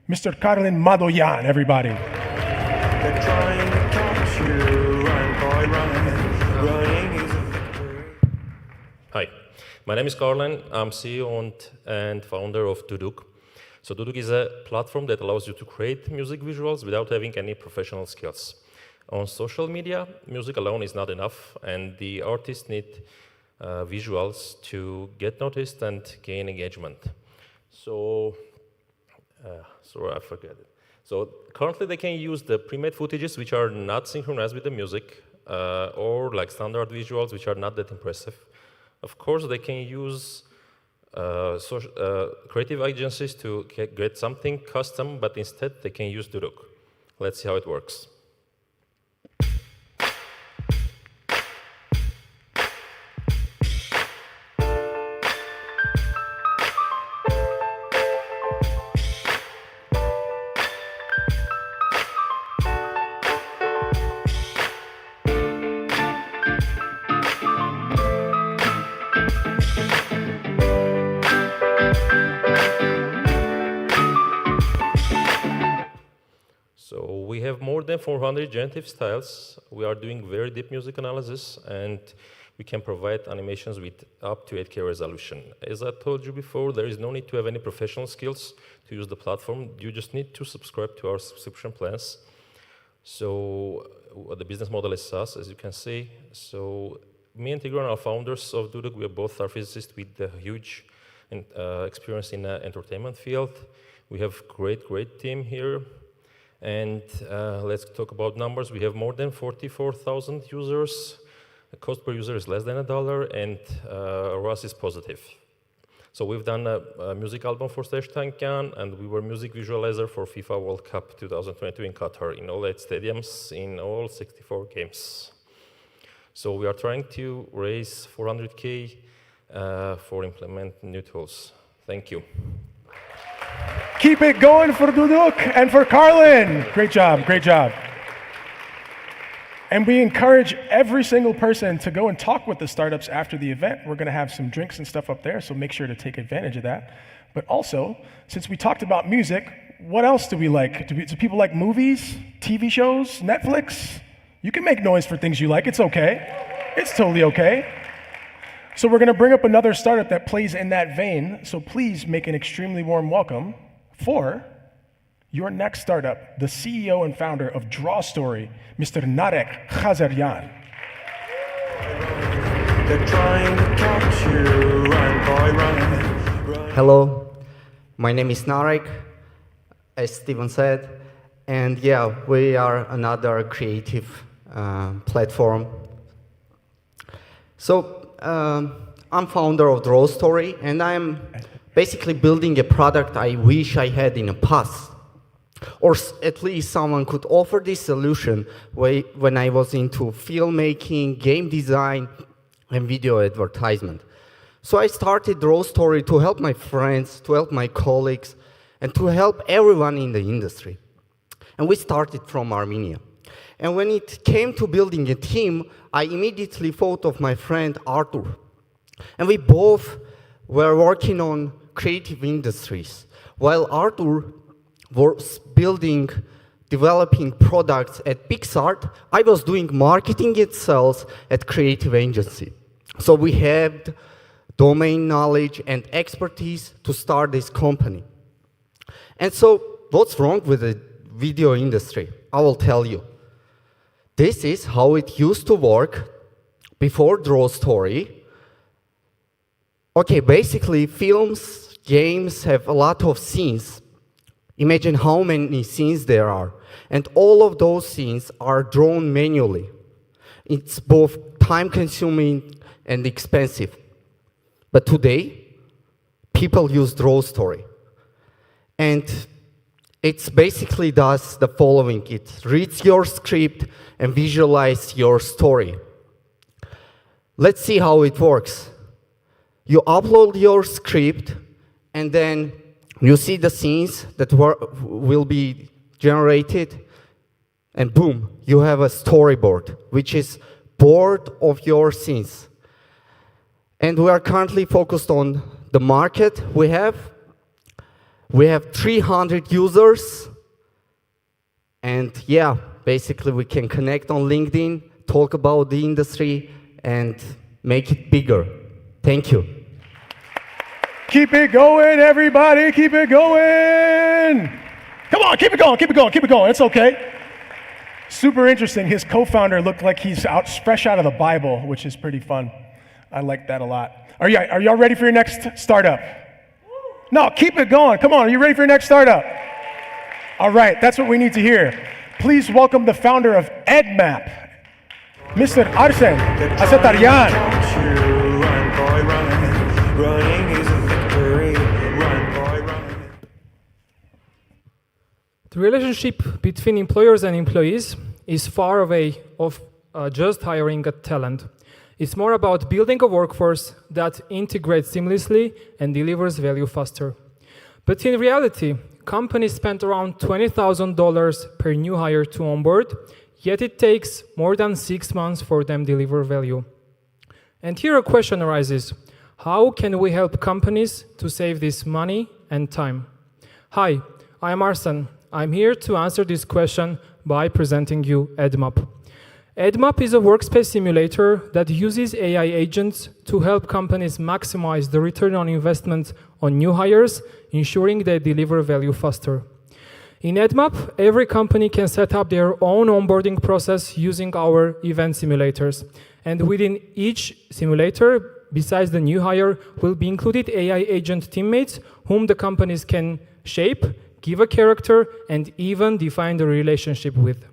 Mr. Karlin Madoyan, everybody. They're trying to catch you, and by running is a victory. Hi, my name is Karlin. I'm CEO and founder of Duduk. So Duduk is a platform that allows you to create music visuals without having any professional skills. On social media, music alone is not enough, and the artists need visuals to get noticed and gain engagement. So, sorry, I forget it. So currently they can use the pre-made footages which are not synchronized with the music, or like standard visuals which are not that impressive. Of course, they can use creative agencies to get something custom, but instead they can use Duduk. Let's see how it works. We have more than 400 generative styles. We are doing very deep music analysis, and we can provide animations with up to 8K resolution. As I told you before, there is no need to have any professional skills to use the platform. You just need to subscribe to our subscription plans. So the business model is SaaS, as you can see. So me and Tigran are founders of Duduk. We are both are physicists with a huge experience in the entertainment field. We have great team here. And let's talk about numbers. We have more than 44,000 users. The cost per user is less than $1, and ROAS is positive. So we've done a music album for Serj Tankian, and we were music visualizer for FIFA World Cup 2022 in Qatar, in all 8 stadiums, in all 64 games. So we are trying to raise 400K for implement new tools. Thank you. Keep it going for Duduk and for Carlin. Great job, great job. And we encourage every single person to go and talk with the startups after the event. We're gonna have some drinks and stuff up there, so make sure to take advantage of that. But also, since we talked about music, what else do we like? Do people like movies, TV shows, Netflix? You can make noise for things you like, it's okay. It's totally okay. So we're gonna bring up another startup that plays in that vein, so please make an extremely warm welcome for your next startup, the CEO and founder of Draw Story, Mr. Narek Khazaryan. They're trying to catch you, run, boy, run. Hello, my name is Narek, as Steven said, and yeah, we are another creative platform. So, I'm founder of Draw Story, and I'm basically building a product I wish I had in the past. Or at least someone could offer this solution when I was into filmmaking, game design, and video advertisement. So I started Draw Story to help my friends, to help my colleagues, and to help everyone in the industry. And we started from Armenia. And when it came to building a team, I immediately thought of my friend Artur. And we both were working on creative industries, while Artur was developing products at Pixart. I was doing marketing and sales at creative agency. So we had domain knowledge and expertise to start this company. And so what's wrong with the video industry? I will tell you. This is how it used to work before Draw Story. Okay, basically films, games have a lot of scenes. Imagine how many scenes there are. And all of those scenes are drawn manually. It's both time-consuming and expensive. But today, people use Draw Story. And it basically does the following. It reads your script and visualizes your story. Let's see how it works. You upload your script, and then you see the scenes that will be generated, and boom, you have a storyboard, which is board of your scenes. And we are currently focused on the market. We have 300 users, and yeah, basically we can connect on LinkedIn, talk about the industry, and make it bigger. Thank you. Keep it going, everybody, keep it going. Come on, keep it going, keep it going, keep it going, it's okay. Super interesting, his co-founder looked like he's fresh out of the Bible, which is pretty fun. I like that a lot. Are y'all ready for your next startup? No, keep it going, come on, are you ready for your next startup? All right, that's what we need to hear. Please welcome the founder of EdMap, Mr. Arsen Asataryan. Running is a victory, run, boy, run. The relationship between employers and employees is far away of just hiring a talent. It's more about building a workforce that integrates seamlessly and delivers value faster. But in reality, companies spend around $20,000 per new hire to onboard, yet it takes more than 6 months for them to deliver value. And here a question arises. How can we help companies to save this money and time? Hi, I'm Arsen. I'm here to answer this question by presenting you EdMap. EdMap is a workspace simulator that uses AI agents to help companies maximize the return on investment on new hires, ensuring they deliver value faster. In EdMap, every company can set up their own onboarding process using our event simulators. And within each simulator, besides the new hire, will be included AI agent teammates whom the companies can shape, give a character, and even define the relationship with.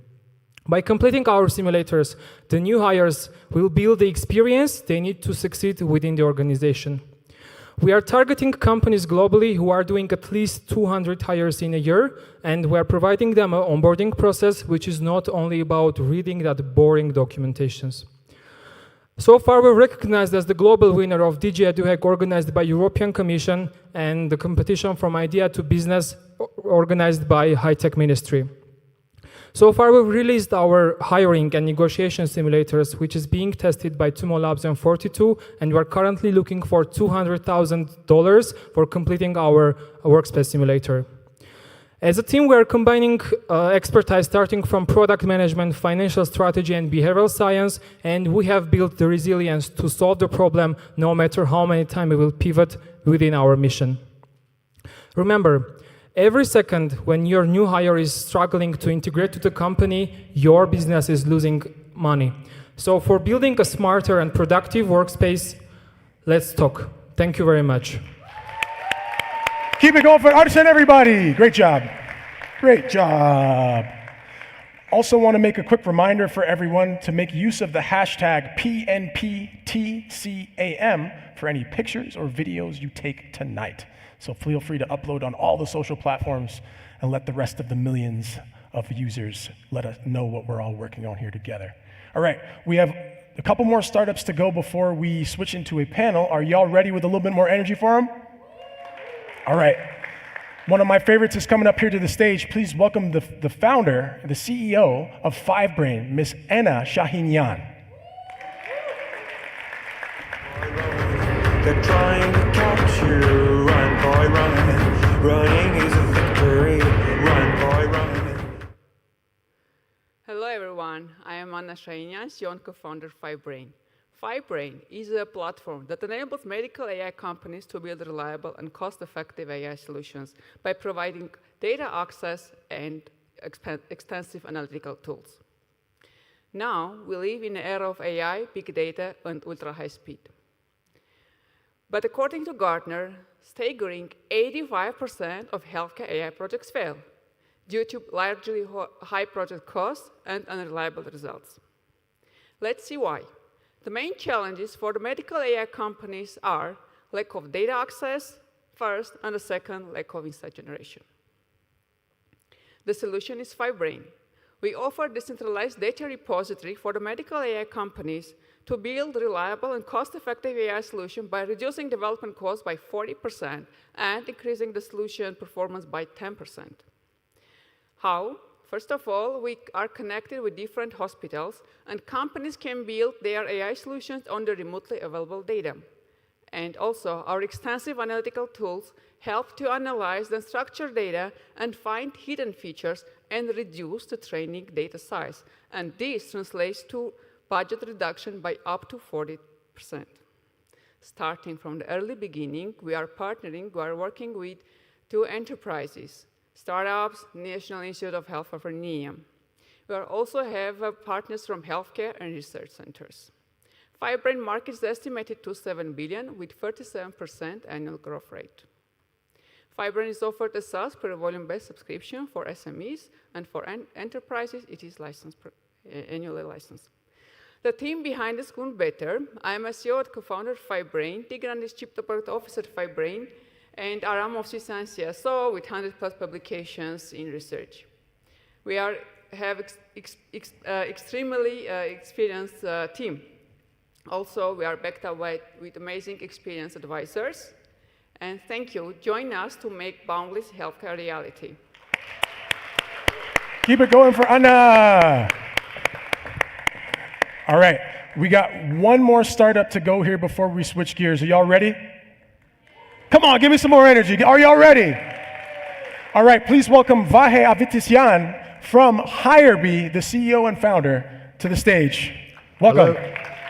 By completing our simulators, the new hires will build the experience they need to succeed within the organization. We are targeting companies globally who are doing at least 200 hires in a year, and we are providing them an onboarding process which is not only about reading that boring documentations. So far, we're recognized as the global winner of DG EduHack organized by European Commission and the competition from idea to business organized by High Tech Ministry. So far, we've released our hiring and negotiation simulators, which is being tested by Tumo Labs and 42, and we're currently looking for $200,000 for completing our workspace simulator. As a team, we are combining expertise starting from product management, financial strategy, and behavioral science, and we have built the resilience to solve the problem no matter how many times we will pivot within our mission. Remember, every second when your new hire is struggling to integrate to the company, your business is losing money. So for building a smarter and productive workspace, let's talk. Thank you very much. Keep it going for Arsen, everybody. Great job. Great job. Also want to make a quick reminder for everyone to make use of the hashtag PNPTCAM for any pictures or videos you take tonight. So feel free to upload on all the social platforms and let the rest of the millions of users let us know what we're all working on here together. All right, we have a couple more startups to go before we switch into a panel. Are y'all ready with a little bit more energy for them? All right. One of my favorites is coming up here to the stage. Please welcome the founder, the CEO of FiveBrain, Miss Anna Shahinian. They're trying to catch you, run, boy, run. Running is a victory, run, boy, run. Hello everyone, I am Anna Shahinian, CEO and co-founder of FiveBrain. FiveBrain is a platform that enables medical AI companies to build reliable and cost-effective AI solutions by providing data access and extensive analytical tools. Now, we live in an era of AI, big data, and ultra-high speed. But according to Gartner, staggering 85% of healthcare AI projects fail due to largely high project costs and unreliable results. Let's see why. The main challenges for the medical AI companies are lack of data access, first, and the second, lack of insight generation. The solution is FiveBrain. We offer decentralized data repository for the medical AI companies to build reliable and cost-effective AI solution by reducing development costs by 40% and increasing the solution performance by 10%. How? First of all, we are connected with different hospitals, and companies can build their AI solutions on the remotely available data. And also, our extensive analytical tools help to analyze the structured data and find hidden features and reduce the training data size. And this translates to budget reduction by up to 40%. Starting from the early beginning, we are working with 2 enterprises, startups, National Institute of Health of Armenia. We also have partners from healthcare and research centers. FiveBrain market is estimated to $7 billion with 37% annual growth rate. FiveBrain is offered a SaaS per volume-based subscription for SMEs, and for enterprises, it is annually licensed. The team behind is Kun Better. I am a CEO and co-founder of FiveBrain. Tigran is Chief Product Officer at FiveBrain, and Aram of CISA CSO with 100+ publications in research. We have extremely experienced team. Also, we are backed up with amazing experienced advisors. And thank you. Join us to make boundless healthcare reality. Keep it going for Anna. All right, we got one more startup to go here before we switch gears. Are y'all ready? Come on, give me some more energy. Are y'all ready? All right, please welcome Vahe Avitisyan from HireBee, the CEO and founder, to the stage. Welcome.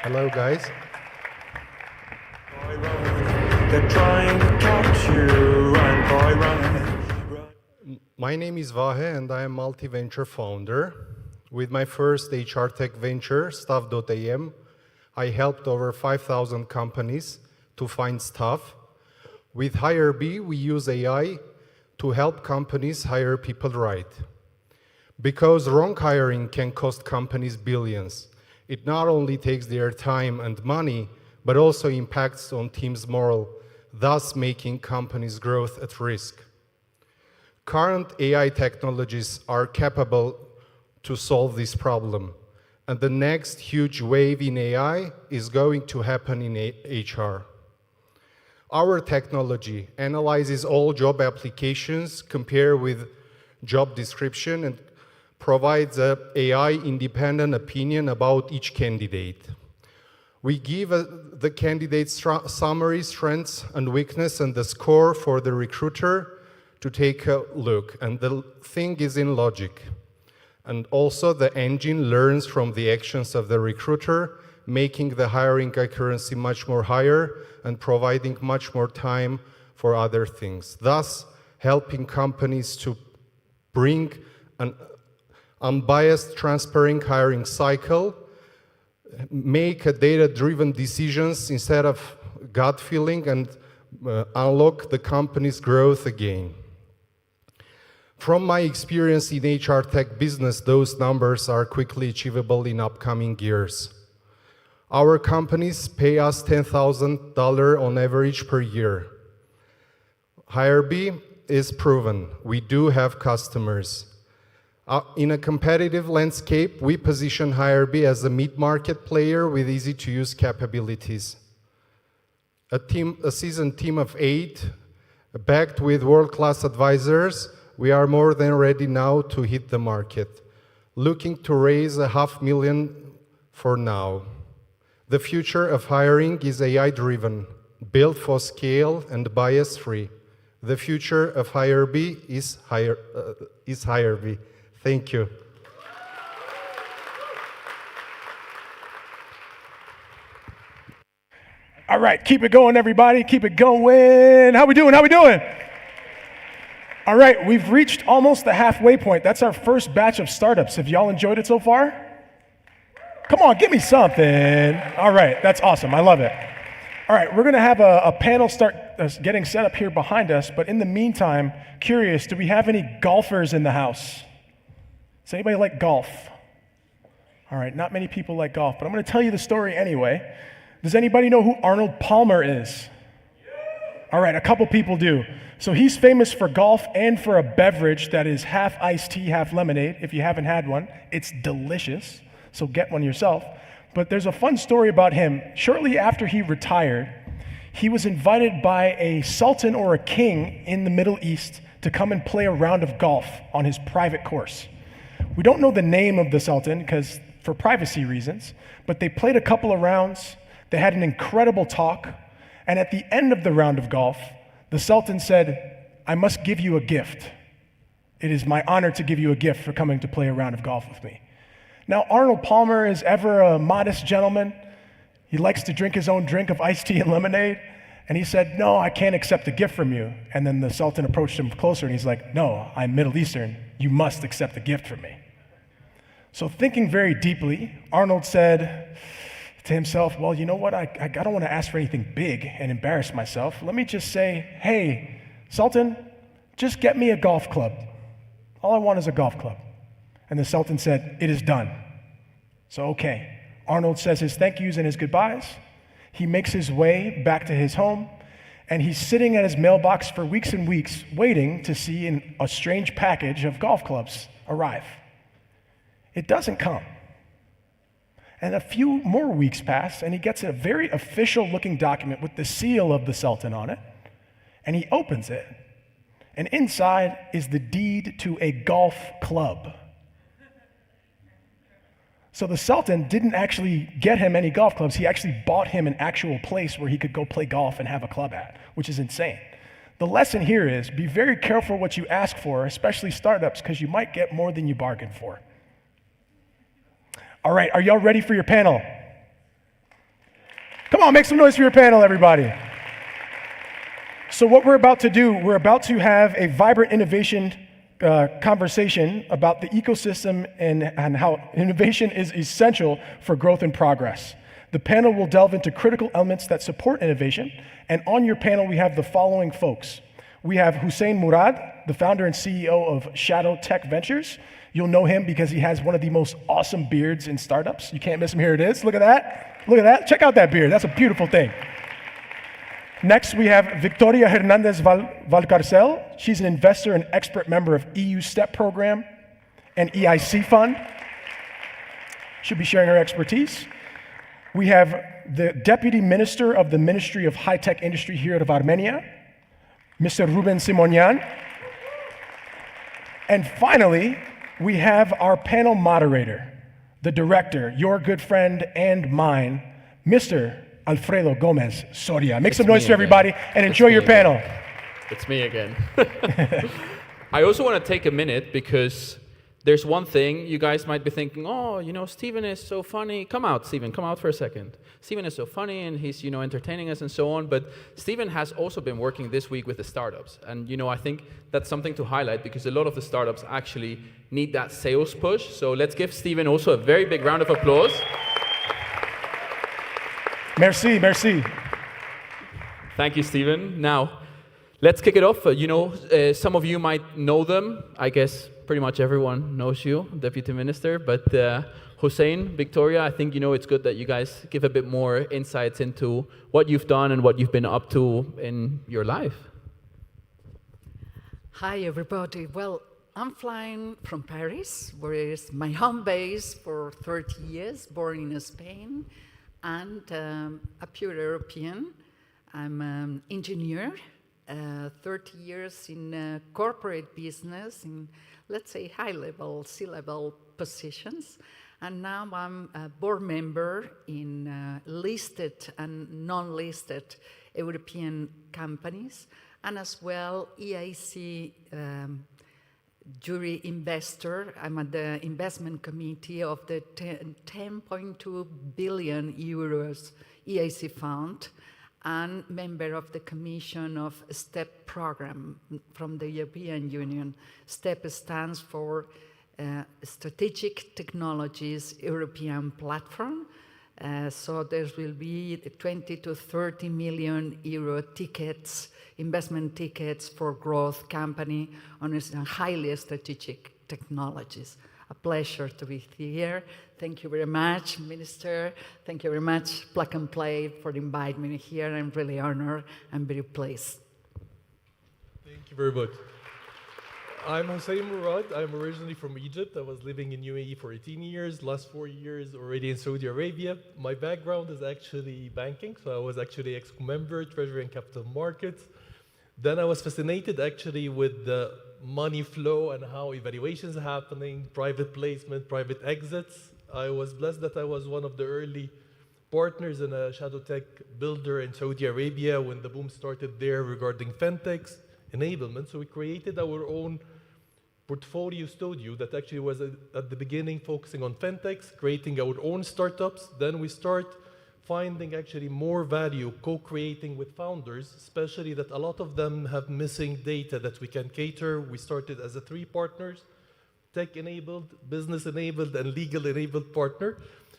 Hello guys. They're trying to catch you, run, boy, run. My name is Vahe and I am multi-venture founder. With my first HR tech venture, Staff.am, I helped over 5,000 companies to find staff. With HireBee, we use AI to help companies hire people right. Because wrong hiring can cost companies billions. It not only takes their time and money, but also impacts on teams' morale. thus making companies' growth at risk. Current AI technologies are capable to solve this problem, and the next huge wave in AI is going to happen in HR. Our technology analyzes all job applications, compare with job description, and provides an AI-independent opinion about each candidate. We give the candidate's summary, strengths and weakness, and the score for the recruiter to take a look. And the thing is in logic. And also the engine learns from the actions of the recruiter, making the hiring accuracy much more higher and providing much more time for other things, thus helping companies to bring an unbiased, transparent hiring cycle, make a data-driven decisions instead of gut feeling, and unlock the company's growth again. From my experience in HR tech business, those numbers are quickly achievable in upcoming years. Our companies pay us $10,000 on average per year. HireBee is proven. We do have customers. In a competitive landscape, we position HireBee as a mid-market player with easy-to-use capabilities. A seasoned team of 8, backed with world-class advisors, we are more than ready now to hit the market, looking to raise $500,000 for now. The future of hiring is AI-driven, built for scale and bias-free. The future of HireBee is HireBee. Thank you. All right, keep it going, everybody. Keep it going. How we doing? How we doing? All right, we've reached almost the halfway point. That's our first batch of startups. Have y'all enjoyed it so far? Come on, give me something. All right, that's awesome. I love it. All right, we're going to have a panel start getting set up here behind us, but in the meantime, curious, do we have any golfers in the house? Does anybody like golf? All right, not many people like golf, but I'm going to tell you the story anyway. Does anybody know who Arnold Palmer is? All right, a couple people do. So he's famous for golf and for a beverage that is half iced tea, half lemonade. If you haven't had one, it's delicious, so get one yourself. But there's a fun story about him. Shortly after he retired, he was invited by a sultan or a king in the Middle East to come and play a round of golf on his private course. We don't know the name of the sultan because for privacy reasons, but they played a couple of rounds. They had an incredible talk. And at the end of the round of golf, the sultan said, "I must give you a gift. It is my honor to give you a gift for coming to play a round of golf with me." Now, Arnold Palmer is ever a modest gentleman. He likes to drink his own drink of iced tea and lemonade. And he said, "No, I can't accept a gift from you." And then the sultan approached him closer and he's like, "No, I'm Middle Eastern. You must accept a gift from me." So thinking very deeply, Arnold said to himself, "Well, you know what? I don't want to ask for anything big and embarrass myself. Let me just say, hey, Sultan, just get me a golf club. All I want is a golf club." And the Sultan said, "It is done." So, okay. Arnold says his thank yous and his goodbyes. He makes his way back to his home, and he's sitting at his mailbox for weeks and weeks, waiting to see a strange package of golf clubs arrive. It doesn't come. And a few more weeks pass, and he gets a very official-looking document with the seal of the Sultan on it, and he opens it, and inside is the deed to a golf club. So the Sultan didn't actually get him any golf clubs. He actually bought him an actual place where he could go play golf and have a club at, which is insane. The lesson here is be very careful what you ask for, especially startups, because you might get more than you bargained for. All right, are y'all ready for your panel? Come on, make some noise for your panel, everybody. So what we're about to do, we're about to have a vibrant innovation conversation about the ecosystem and how innovation is essential for growth and progress. The panel will delve into critical elements that support innovation, and on your panel we have the following folks. We have Hussein Murad, the founder and CEO of Shadow Tech Ventures. You'll know him because he has one of the most awesome beards in startups. You can't miss him. Here it is. Look at that. Look at that. Check out that beard. That's a beautiful thing. Next, we have Victoria Hernandez Valcarcel. She's an investor and expert member of EU STEP program and EIC fund. She'll be sharing her expertise. We have the Deputy Minister of the Ministry of High-Tech Industry here of Armenia, Mr. Ruben Simonian. And finally, we have our panel moderator, the director, your good friend and mine, Mr. Alfredo Gomez Soria. Make some noise for everybody and enjoy your panel. It's me again. I also want to take a minute because there's one thing you guys might be thinking, oh, you know, Steven is so funny. Come out, Steven, come out for a second. Steven is so funny and he's, you know, entertaining us and so on. But Steven has also been working this week with the startups. And, you know, I think that's something to highlight because a lot of the startups actually need that sales push. So let's give Steven also a very big round of applause. Merci, merci. Thank you, Steven. Now, let's kick it off. Some of you might know them. I guess pretty much everyone knows you, Deputy Minister. But Hossein, Victoria, I think, you know, it's good that you guys give a bit more insights into what you've done and what you've been up to in your life. Hi, everybody. Well, I'm flying from Paris, where is my home base for 30 years, born in Spain, and a pure European. I'm an engineer, 30 years in corporate business, in, let's say, high-level, C-level positions. And now I'm a board member in listed and non-listed European companies, and as well EIC jury investor. I'm at the investment committee of the 10.2 billion euros EIC fund and member of the commission of STEP program from the European Union. STEP stands for Strategic Technologies European Platform. So there will be 20 to 30 million euro tickets, investment tickets for growth company on highly strategic technologies. A pleasure to be here. Thank you very much, Minister. Thank you very much, Plug and Play, for inviting me here. I'm really honored and very pleased. Thank you very much. I'm Hossein Murad. I'm originally from Egypt. I was living in UAE for 18 years, last 4 years already in Saudi Arabia. My background is actually banking, so I was actually Expo member, Treasury and Capital Markets. Then I was fascinated actually with the money flow and how evaluations are happening, private placement, private exits. I was blessed that I was one of the early partners in a shadow tech builder in Saudi Arabia when the boom started there regarding fintechs, enablement. So we created our own portfolio studio that actually was at the beginning focusing on fintechs, creating our own startups. Then we start finding actually more value, co-creating with founders, especially that a lot of them have missing data that we can cater. We started as a 3 partners, tech-enabled, business-enabled, and legal-enabled partner.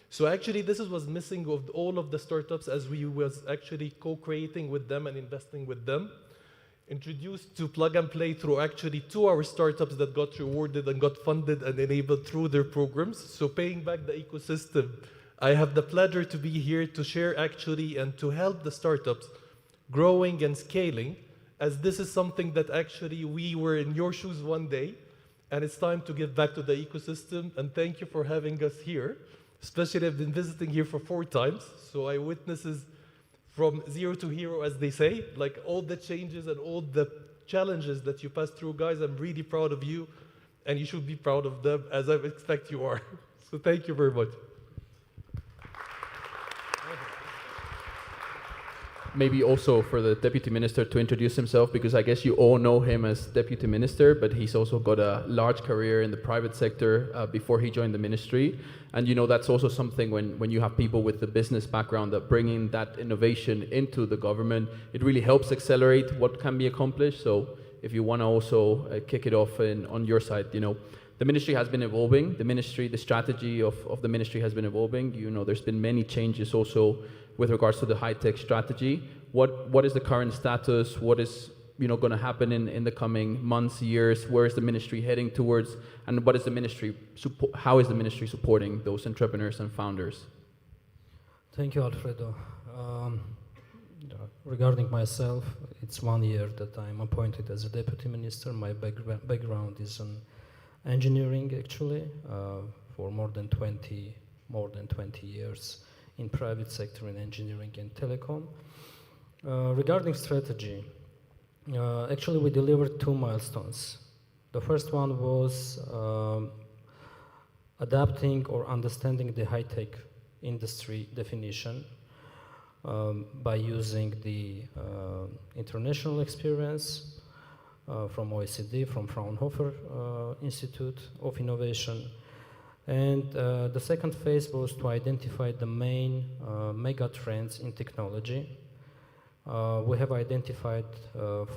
So actually this was missing of all of the startups as we was actually co-creating with them and investing with them. Introduced to Plug and Play through actually 2 our startups that got rewarded and got funded and enabled through their programs. So paying back the ecosystem, I have the pleasure to be here to share actually and to help the startups growing and scaling, as this is something that actually we were in your shoes one day, and it's time to give back to the ecosystem. And thank you for having us here. Especially I've been visiting here for 4 times, so I witnesses from zero to hero, as they say, like all the changes and all the challenges that you passed through, guys. I'm really proud of you, and you should be proud of them, as I expect you are. So thank you very much. Maybe also for the Deputy Minister to introduce himself, because I guess you all know him as Deputy Minister, but he's also got a large career in the private sector before he joined the ministry. And you know, that's also something when you have people with the business background that bringing that innovation into the government, it really helps accelerate what can be accomplished. So if you want to also kick it off on your side, you know, the ministry has been evolving. The strategy of the ministry has been evolving. You know, there's been many changes also with regards to the high-tech strategy. What is the current status? What is going to happen in the coming months, years? Where is the ministry heading towards? And what is the ministry how is the ministry supporting those entrepreneurs and founders? Thank you, Alfredo. regarding myself, it's 1 year that I'm appointed as a deputy minister. My background is in engineering, actually, for more than 20 years in private sector in engineering and telecom. Regarding strategy, actually we delivered 2 milestones. The first one was adapting or understanding the high-tech industry definition by using the international experience from OECD, from Fraunhofer Institute of Innovation. And the second phase was to identify the main mega trends in technology. We have identified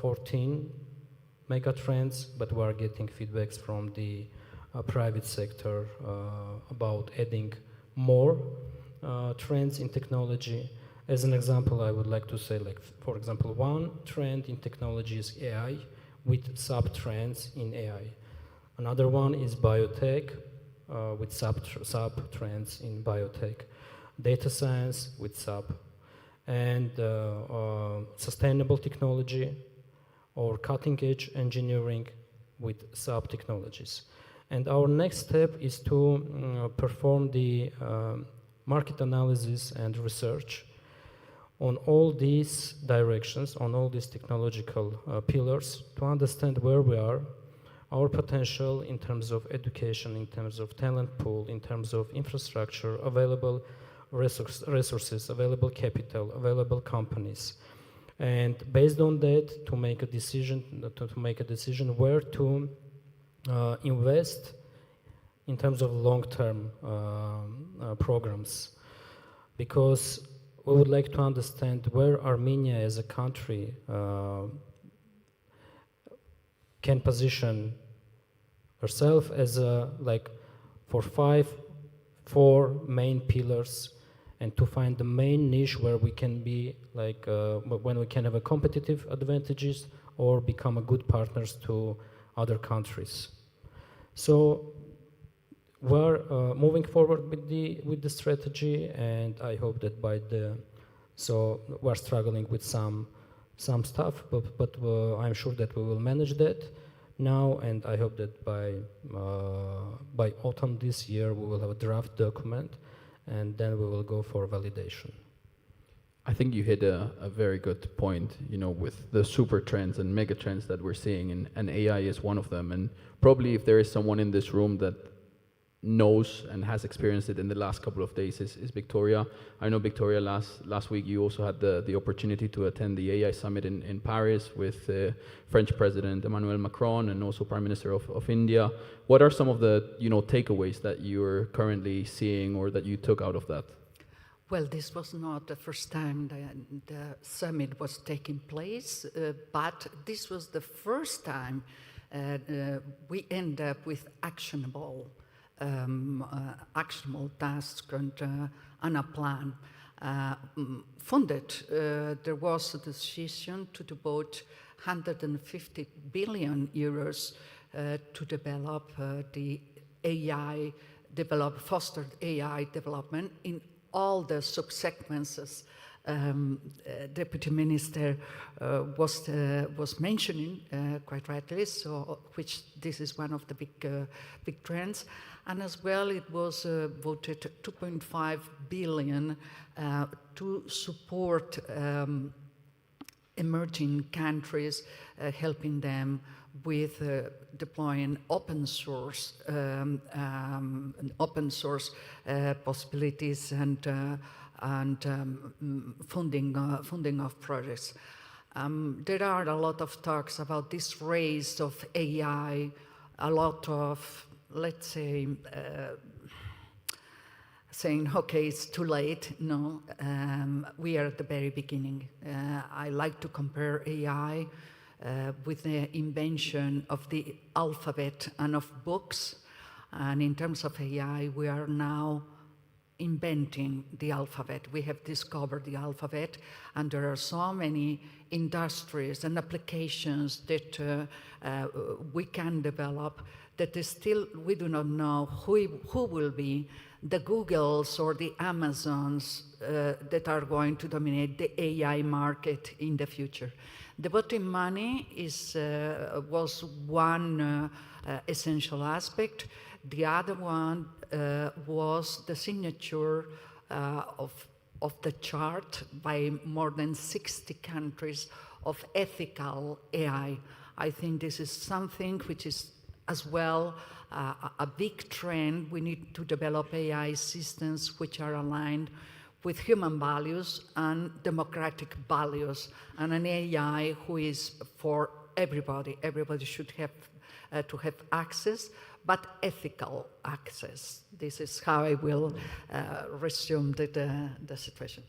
14 mega trends, but we are getting feedbacks from the private sector about adding more trends in technology. As an example, I would like to say, like, for example, one trend in technology is AI with sub-trends in AI. Another one is biotech with sub-trends in biotech. Data science with sub. And sustainable technology or cutting-edge engineering with sub-technologies. And our next step is to perform the market analysis and research on all these directions, on all these technological pillars, to understand where we are, our potential in terms of education, in terms of talent pool, in terms of infrastructure, available resources, available capital, available companies. And based on that, to make a decision where to invest in terms of long-term programs. Because we would like to understand where Armenia as a country can position herself as a, like, for 4 main pillars, and to find the main niche where we can be, like, when we can have a competitive advantages or become a good partners to other countries. So we're moving forward with the strategy, and I hope that so we're struggling with some stuff, but I'm sure that we will manage that now, and I hope that by autumn this year we will have a draft document, and then we will go for validation. I think you hit a very good point, with the super trends and mega trends that we're seeing, and AI is one of them. And probably if there is someone in this room that knows and has experienced it in the last couple of days is Victoria. I know, Victoria, last week you also had the opportunity to attend the AI Summit in Paris with French President Emmanuel Macron and also Prime Minister of India. What are some of the takeaways that you're currently seeing or that you took out of that? Well, this was not the first time the summit was taking place, but this was the first time we end up with actionable task and a plan. There was a decision to devote 150 billion euros to develop the AI, fostered AI development in all the subsegments. Deputy Minister was mentioning quite rightly, so which this is one of the big trends. And as well, it was voted 2.5 billion to support emerging countries, helping them with deploying open source possibilities and funding of projects. There are a lot of talks about this race of AI, a lot of, let's say, saying, okay, it's too late. No, we are at the very beginning. I like to compare AI with the invention of the alphabet and of books. And in terms of AI, we are now inventing the alphabet. We have discovered the alphabet, and there are so many industries and applications that we can develop that is still, we do not know who will be the Googles or the Amazons that are going to dominate the AI market in the future. Devoting money was one essential aspect. The other one was the signature of the chart by more than 60 countries of ethical AI. I think this is something which is as well a big trend. We need to develop AI systems which are aligned with human values and democratic values, and an AI who is for everybody. Everybody should have to have access, but ethical access. This is how I will resume the situation.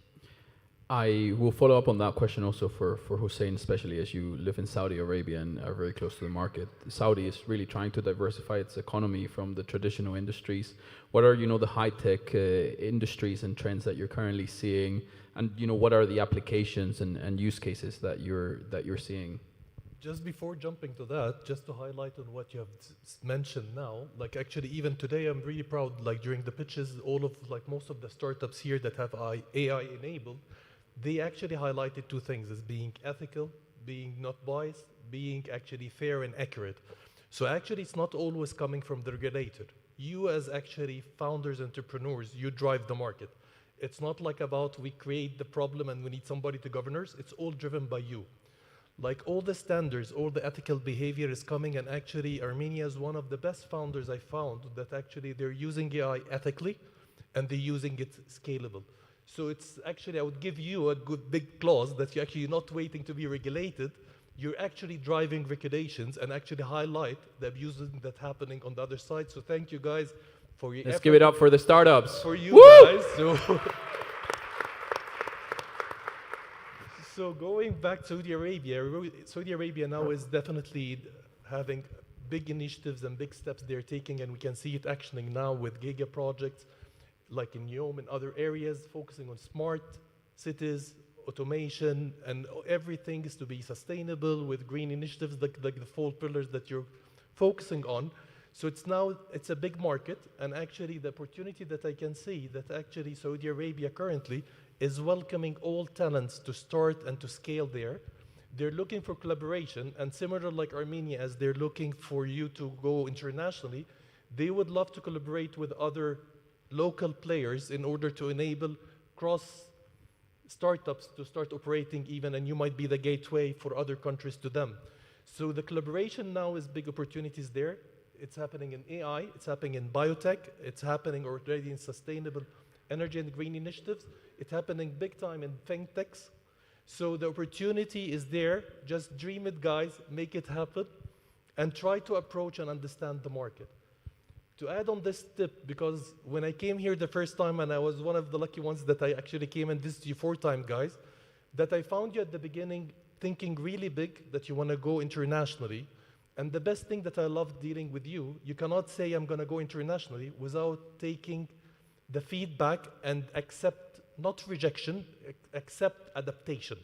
I will follow up on that question also for Hussein, especially as you live in Saudi Arabia and are very close to the market. Saudi is really trying to diversify its economy from the traditional industries. What are, the high-tech industries and trends that you're currently seeing? And, what are the applications and use cases that you're seeing? Just before jumping to that, just to highlight on what you have mentioned now, like actually even today I'm really proud, like during the pitches, most of the startups here that have AI enabled, they actually highlighted two things as being ethical, being not biased, being actually fair and accurate. So actually it's not always coming from the regulator. You as actually founders, entrepreneurs, you drive the market. It's not like about we create the problem and we need somebody to govern us. It's all driven by you. Like all the standards, all the ethical behavior is coming, and actually Armenia is one of the best founders I found that actually they're using AI ethically and they're using it scalable. So it's actually, I would give you a good big clause that you're actually not waiting to be regulated. You're actually driving regulations and actually highlight the abuses that's happening on the other side. So thank you guys for your Let's effort. give it up for the startups. For you Woo! guys. So going back to Saudi Arabia now is definitely having big initiatives and big steps they're taking, and we can see it actioning now with giga projects like in Neom and other areas, focusing on smart cities, automation, and everything is to be sustainable with green initiatives like the 4 pillars that you're focusing on. So it's a big market, and actually the opportunity that I can see that actually Saudi Arabia currently is welcoming all talents to start and to scale there. They're looking for collaboration, and similar like Armenia, as they're looking for you to go internationally, they would love to collaborate with other local players in order to enable cross startups to start operating even, and you might be the gateway for other countries to them. So the collaboration now is big opportunities there. It's happening in AI, it's happening in biotech, it's happening already in sustainable energy and green initiatives. It's happening big time in fintechs. So the opportunity is there. Just dream it, guys, make it happen, and try to approach and understand the market. To add on this tip, because when I came here the first time, and I was one of the lucky ones that I actually came and visited you 4 times, guys, that I found you at the beginning thinking really big that you want to go internationally. And the best thing that I love dealing with you, you cannot say I'm going to go internationally without taking the feedback and accept, not rejection, accept adaptation.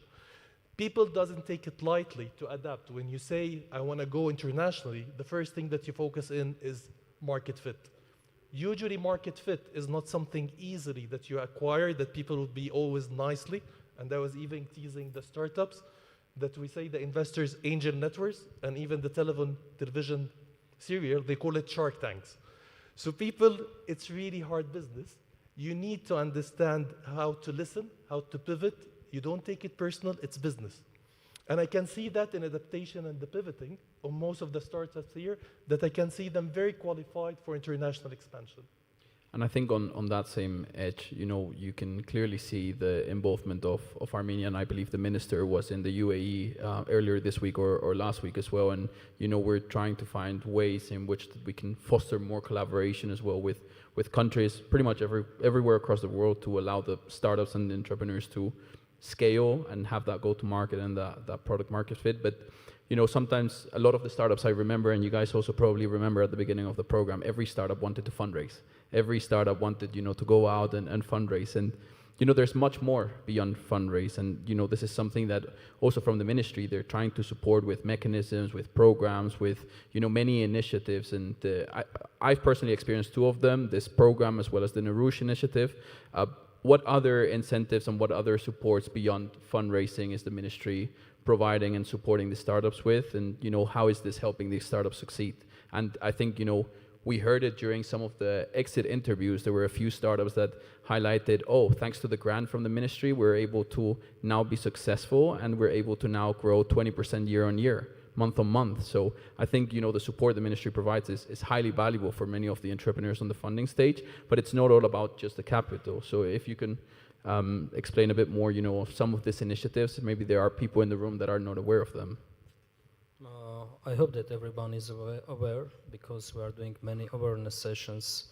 People doesn't take it lightly to adapt. When you say, I want to go internationally, the first thing that you focus in is market fit. Usually market fit is not something easily that you acquire, that people will be always nicely. And I was even teasing the startups that we say the investors, angel networks, and even the television serial, they call it Shark Tanks. So people, it's really hard business. You need to understand how to listen, how to pivot. You don't take it personal, it's business. And I can see that in adaptation and the pivoting of most of the startups here, that I can see them very qualified for international expansion. And I think on that same edge, you can clearly see the involvement of Armenia, and I believe the minister was in the UAE earlier this week or last week as well. And we're trying to find ways in which we can foster more collaboration as well with countries pretty much everywhere across the world to allow the startups and the entrepreneurs to scale and have that go-to-market and that product market fit. But sometimes a lot of the startups I remember, and you guys also probably remember at the beginning of the program, every startup wanted to fundraise. Every startup wanted, to go out and fundraise. And, there's much more beyond fundraise. And, this is something that also from the ministry, they're trying to support with mechanisms, with programs, with, many initiatives. And I've personally experienced two of them, this program as well as the Narush initiative. What other incentives and what other supports beyond fundraising is the ministry providing and supporting the startups with? And, how is this helping these startups succeed? And I think, we heard it during some of the exit interviews. There were a few startups that highlighted, thanks to the grant from the ministry, we're able to now be successful and we're able to now grow 20% year on year, month on month. So I think, the support the ministry provides is highly valuable for many of the entrepreneurs on the funding stage, but it's not all about just the capital. So if you can explain a bit more, of some of these initiatives, maybe there are people in the room that are not aware of them. I hope that everyone is aware, because we are doing many awareness sessions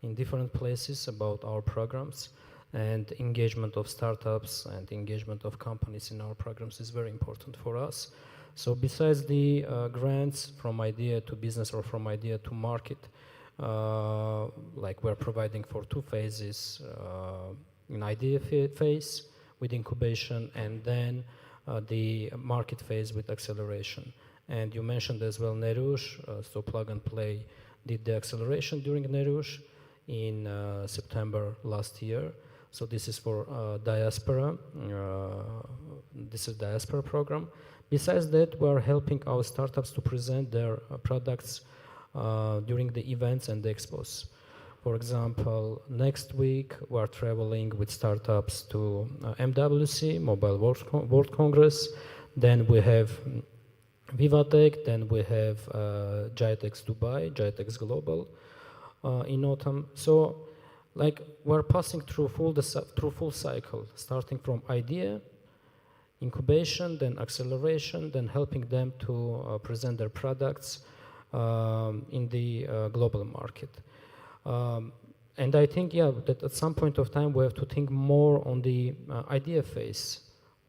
in different places about our programs, and engagement of startups and engagement of companies in our programs is very important for us. So besides the grants from idea to business or from idea to market, like we're providing for 2 phases, an idea phase with incubation, and then the market phase with acceleration. And you mentioned as well Nerush, so Plug and Play did the acceleration during Nerush in September last year. So this is for diaspora. This is diaspora program. Besides that, we are helping our startups to present their products during the events and the expos. For example, next week we are traveling with startups to MWC, Mobile World Congress. Then we have Vivatech, then we have GITEX Dubai, GITEX Global in autumn. So, we're passing through full cycle, starting from idea, incubation, then acceleration, then helping them to present their products in the global market. And I think, that at some point of time we have to think more on the idea phase,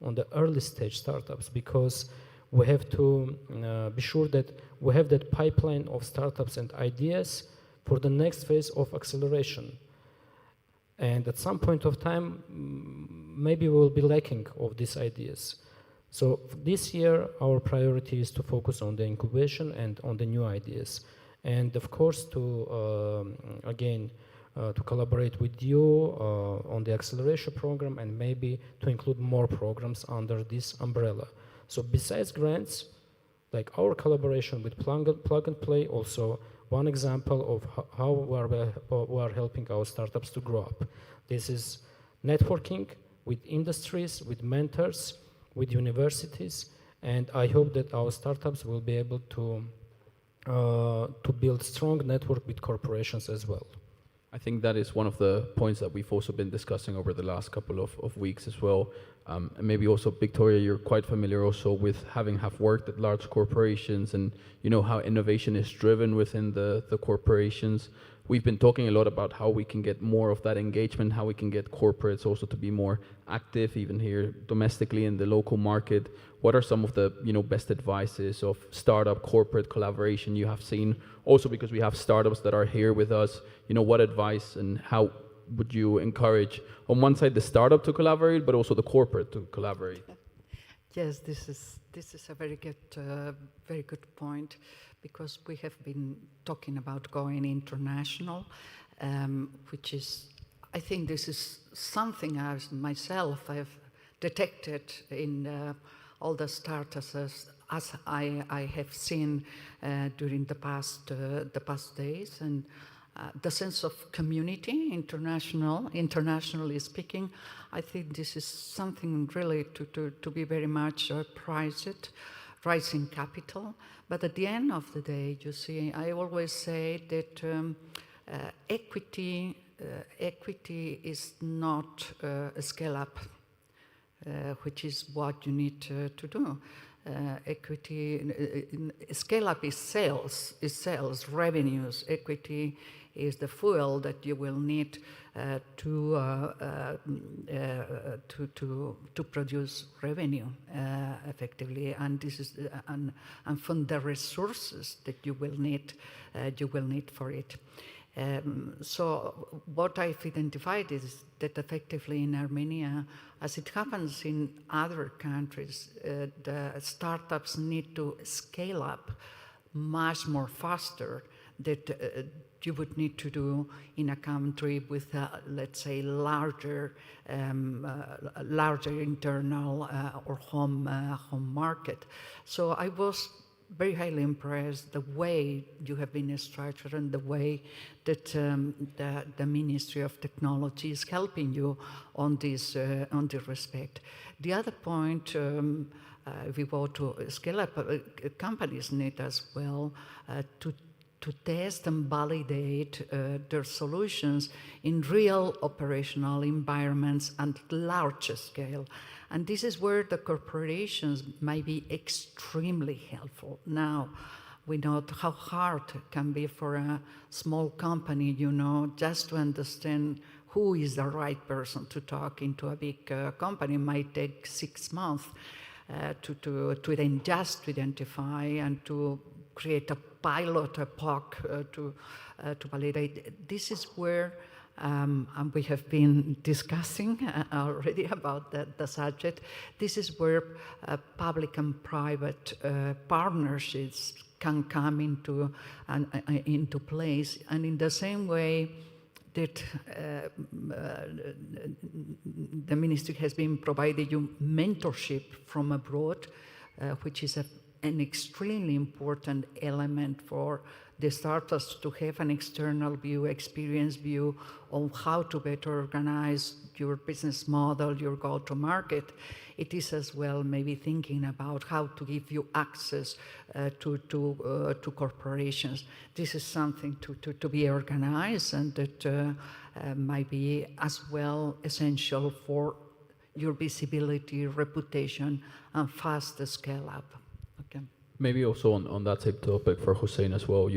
on the early stage startups, because we have to be sure that we have that pipeline of startups and ideas for the next phase of acceleration. And at some point of time, maybe we will be lacking of these ideas. So this year, our priority is to focus on the incubation and on the new ideas. And of course, to collaborate with you on the acceleration program, and maybe to include more programs under this umbrella. So besides grants, like our collaboration with Plug and Play, also one example of how we are helping our startups to grow up. This is networking with industries, with mentors, with universities, and I hope that our startups will be able to build strong network with corporations as well. I think that is one of the points that we've also been discussing over the last couple of weeks as well. And maybe also, Victoria, you're quite familiar also with have worked at large corporations, and how innovation is driven within the corporations. We've been talking a lot about how we can get more of that engagement, how we can get corporates also to be more active, even here domestically in the local market. What are some of the best advices of startup corporate collaboration you have seen? Also, because we have startups that are here with us, what advice and how would you encourage, on one side, the startup to collaborate, but also the corporate to collaborate? Yes, this is a very good point, because we have been talking about going international, which is, I think this is something as myself I've detected in all the startups as I have seen during the past days, and the sense of community, internationally speaking. I think this is something really to be very much prized, rising capital. But at the end of the day, you see, I always say that equity is not a scale up, which is what you need to do. Equity, scale up is sales, revenues. Equity is the fuel that you will need to produce revenue effectively, and this is and from the resources that you will need for it. So what I've identified is that effectively in Armenia, as it happens in other countries, the startups need to scale up much more faster that you would need to do in a country with, let's say, larger internal or home market. So I was very highly impressed the way you have been structured and the way that the Ministry of Technology is helping you on this respect. The other point, if we go to scale up, companies need as well to test and validate their solutions in real operational environments and large scale. And this is where the corporations might be extremely helpful. Now, we know how hard it can be for a small company, just to understand who is the right person to talk into a big company. It might take 6 months to then just to identify and to create a pilot, a POC to validate. This is where and we have been discussing already about the subject. This is where public and private partnerships can come into place. And in the same way that the ministry has been providing you mentorship from abroad, which is an extremely important element for the startups to have an external view, experience view on how to better organize your business model, your go-to-market. It is as well maybe thinking about how to give you access to corporations. This is something to be organized and that might be as well essential for your visibility, reputation, and fast scale up. Okay. Maybe also on that same topic for Hussein as well,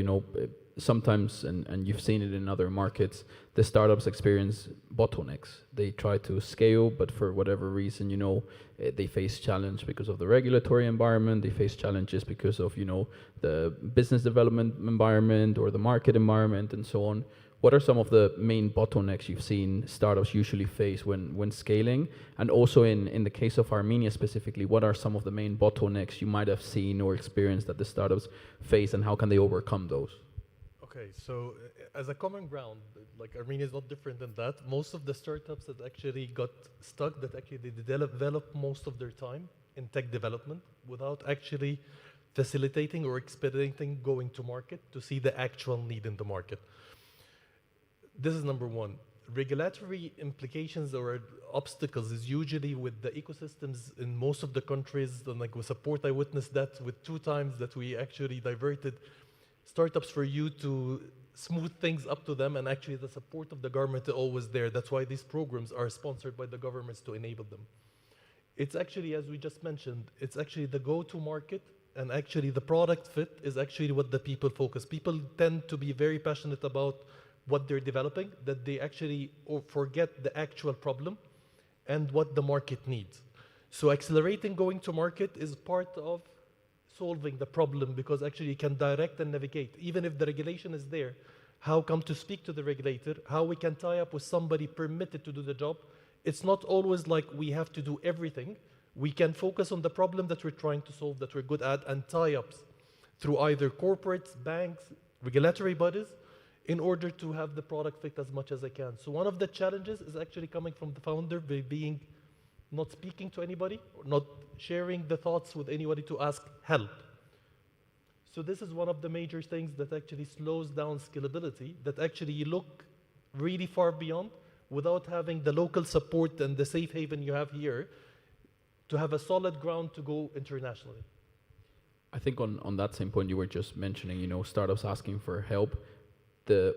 sometimes, and you've seen it in other markets, the startups experience bottlenecks. They try to scale, but for whatever reason, they face challenge because of the regulatory environment, they face challenges because of, the business development environment or the market environment and so on. What are some of the main bottlenecks you've seen startups usually face when scaling? And also in the case of Armenia specifically, what are some of the main bottlenecks you might have seen or experienced that the startups face, and how can they overcome those? Okay, so as a common ground, like Armenia is not different than that. Most of the startups that actually got stuck, that actually they develop most of their time in tech development without actually facilitating or expediting going to market to see the actual need in the market. This is number one. Regulatory implications or obstacles is usually with the ecosystems in most of the countries. And like with support, I witnessed that with 2 times that we actually diverted startups for you to smooth things up to them, and actually the support of the government is always there. That's why these programs are sponsored by the governments to enable them. It's actually, as we just mentioned, it's actually the go-to market, and actually the product fit is actually what the people focus. People tend to be very passionate about what they're developing, that they actually forget the actual problem and what the market needs. So accelerating going to market is part of solving the problem, because actually you can direct and navigate. Even if the regulation is there, how come to speak to the regulator, how we can tie up with somebody permitted to do the job. It's not always like we have to do everything. We can focus on the problem that we're trying to solve, that we're good at, and tie-ups through either corporates, banks, regulatory bodies, in order to have the product fit as much as I can. So one of the challenges is actually coming from the founder by being not speaking to anybody, or not sharing the thoughts with anybody to ask help. So this is one of the major things that actually slows down scalability, that actually you look really far beyond without having the local support and the safe haven you have here to have a solid ground to go internationally. I think on that same point you were just mentioning, startups asking for help.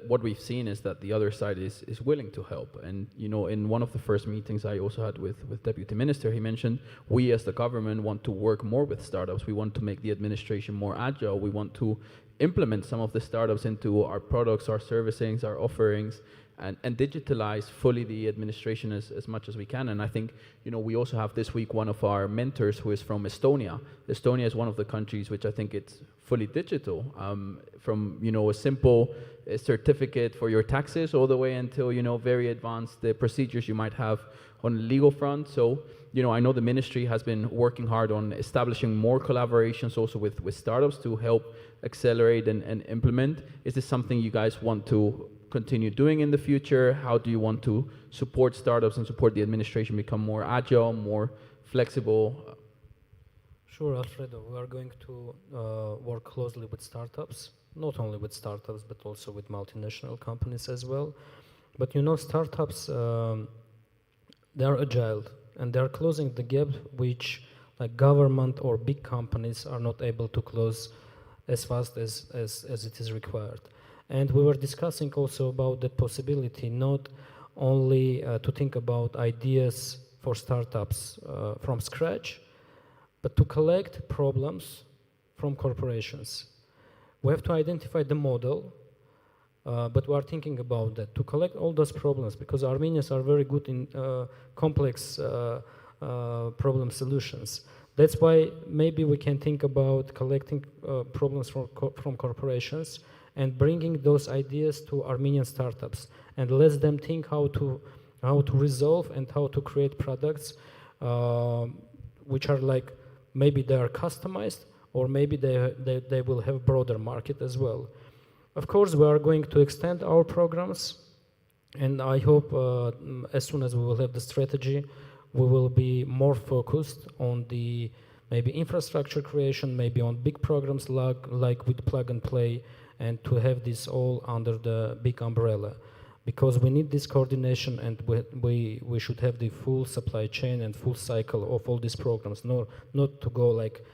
What we've seen is that the other side is willing to help. And in one of the first meetings I also had with Deputy Minister, he mentioned we as the government want to work more with startups. We want to make the administration more agile. We want to implement some of the startups into our products, our servicings, our offerings, and digitalize fully the administration as much as we can. And I think, we also have this week one of our mentors who is from Estonia. Estonia is one of the countries which I think it's fully digital, from a simple certificate for your taxes all the way until very advanced procedures you might have on the legal front. So I know the ministry has been working hard on establishing more collaborations also with startups to help accelerate and implement. Is this something you guys want to continue doing in the future? How do you want to support startups and support the administration become more agile, more flexible? Sure, Alfredo. We are going to work closely with startups, not only with startups, but also with multinational companies as well. But startups, they are agile, and they are closing the gap which like government or big companies are not able to close as fast as it is required. And we were discussing also about that possibility, not only to think about ideas for startups from scratch, but to collect problems from corporations. We have to identify the model, but we are thinking about that, to collect all those problems, because Armenians are very good in complex problem solutions. That's why maybe we can think about collecting problems from corporations and bringing those ideas to Armenian startups and let them think how to resolve and how to create products which are like, maybe they are customized, or maybe they will have broader market as well. Of course, we are going to extend our programs, and I hope as soon as we will have the strategy, we will be more focused on the maybe infrastructure creation, maybe on big programs like with plug and play, and to have this all under the big umbrella. Because we need this coordination, and we should have the full supply chain and full cycle of all these programs, not to go like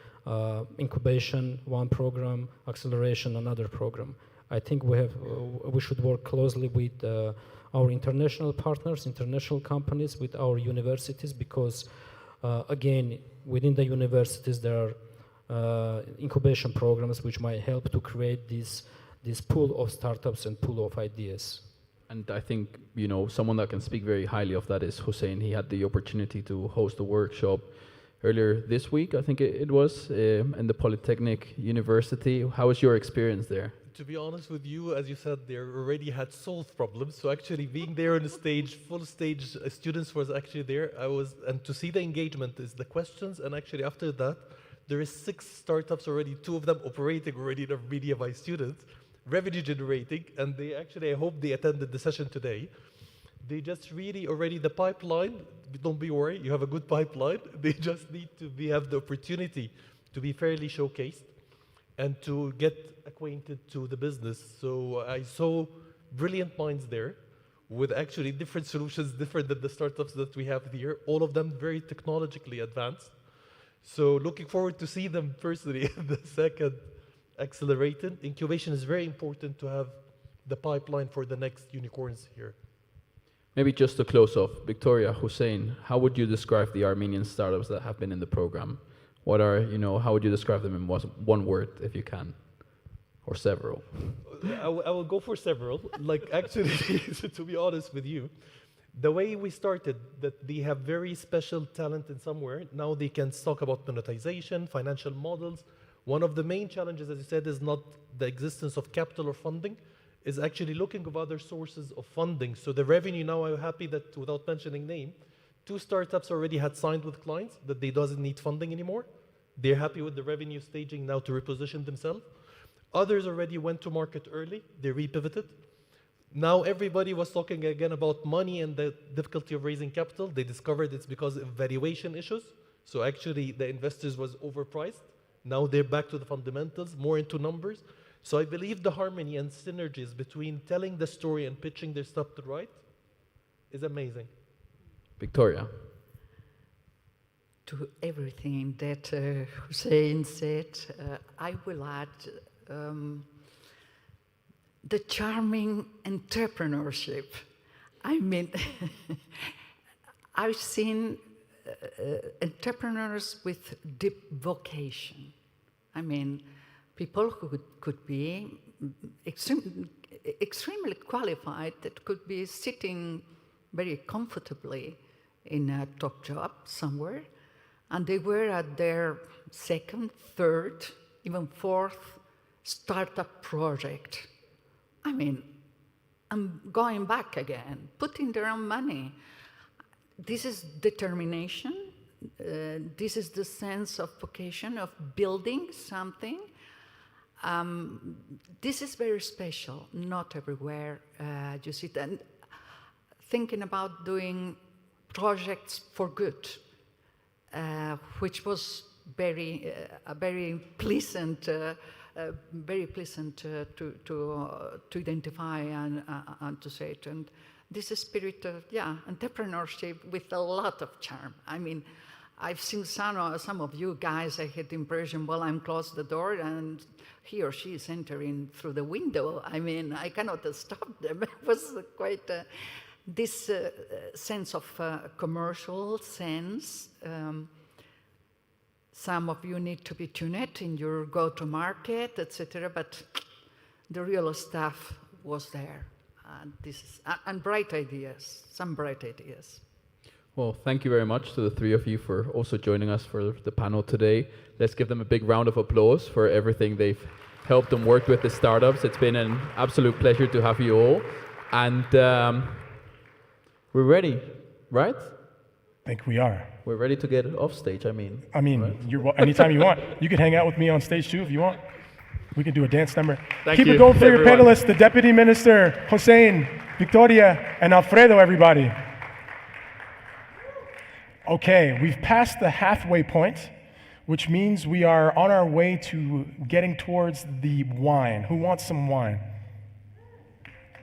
incubation, one program, acceleration, another program. I think we should work closely with our international partners, international companies, with our universities, because again, within the universities there are incubation programs which might help to create this pool of startups and pool of ideas. And I think, someone that can speak very highly of that is Hussein. He had the opportunity to host a workshop earlier this week, I think it was, in the Polytechnic University. How was your experience there? To be honest with you, as you said, they already had solved problems. So actually being there on the stage, full stage, students was actually there. And to see the engagement is the questions. And actually after that, there is 6 startups already, 2 of them operating already in Armenia by students, revenue generating. And they actually, I hope they attended the session today. They just really already, the pipeline, don't be worried, you have a good pipeline. They just need to have the opportunity to be fairly showcased and to get acquainted to the business. So I saw brilliant minds there with actually different solutions, different than the startups that we have here, all of them very technologically advanced. So looking forward to see them personally in the second Accelerator. Incubation is very important to have the pipeline for the next unicorns here. Maybe just to close off, Victoria, Hussein, how would you describe the Armenian startups that have been in the program? What are, how would you describe them in one word, if you can, or several? I will go for several. Like actually, to be honest with you, the way we started, that they have very special talent in somewhere. Now they can talk about monetization, financial models. One of the main challenges, as you said, is not the existence of capital or funding, is actually looking of other sources of funding. So the revenue now, I'm happy that without mentioning name, 2 startups already had signed with clients that they doesn't need funding anymore. They're happy with the revenue staging now to reposition themselves. Others already went to market early. They repivoted. Now everybody was talking again about money and the difficulty of raising capital. They discovered it's because of valuation issues. So actually the investors was overpriced. Now they're back to the fundamentals, more into numbers. So I believe the harmony and synergies between telling the story and pitching their stuff to right is amazing. Victoria. To everything that Hussein said, I will add the charming entrepreneurship. I mean, I've seen entrepreneurs with deep vocation. I mean, people who could be extremely qualified, that could be sitting very comfortably in a top job somewhere, and they were at their 2nd, 3rd, even 4th startup project. I mean, I'm going back again, putting their own money. This is determination. This is the sense of vocation of building something. This is very special, not everywhere you see it. And thinking about doing projects for good, which was very pleasant, to identify and to say it. And this is spirit of entrepreneurship with a lot of charm. I mean, I've seen some of you guys. I had the impression, well, I'm closed the door and he or she is entering through the window. I mean, I cannot stop them. It was quite this sense of commercial sense. Some of you need to be tuned in your go-to-market, etc. But the real stuff was there, and bright ideas, some bright ideas. Well, thank you very much to the three of you for also joining us for the panel today. Let's give them a big round of applause for everything they've helped and worked with the startups. It's been an absolute pleasure to have you all. And we're ready, right? I think we are. We're ready to get off stage, I mean. Right? You're anytime you want. You can hang out with me on stage too if you want. We can do a dance number. Keep it going for your panelists, the Deputy Minister, Hossein, Victoria, and Alfredo, everybody. Okay, we've passed the halfway point, which means we are on our way to getting towards the wine. Who wants some wine?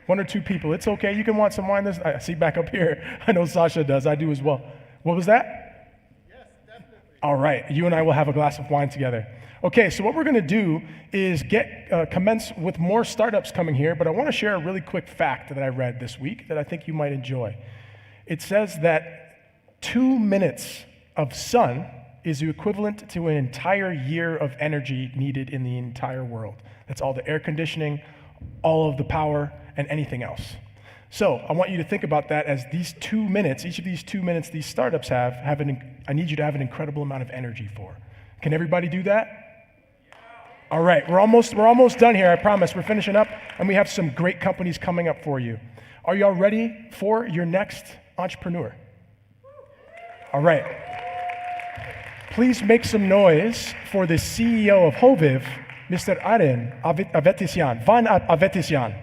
One or two people. It's okay, you can want some wine. I see back up here. I know Sasha does. I do as well. What was that? Yes, definitely. All right, you and I will have a glass of wine together. Okay, so what we're going to do is commence with more startups coming here, but I want to share a really quick fact that I read this week that I think you might enjoy. It says that 2 minutes of sun is the equivalent to an entire year of energy needed in the entire world. That's all the air conditioning, all of the power, and anything else. So I want you to think about that as these 2 minutes, each of these 2 minutes these startups I need you to have an incredible amount of energy for. Can everybody do that? All right, we're almost done here, I promise. We're finishing up, and we have some great companies coming up for you. Are y'all ready for your next entrepreneur? All right. Please make some noise for the CEO of Hoviv, Mr. Aren Avetisian, Van Avetisian.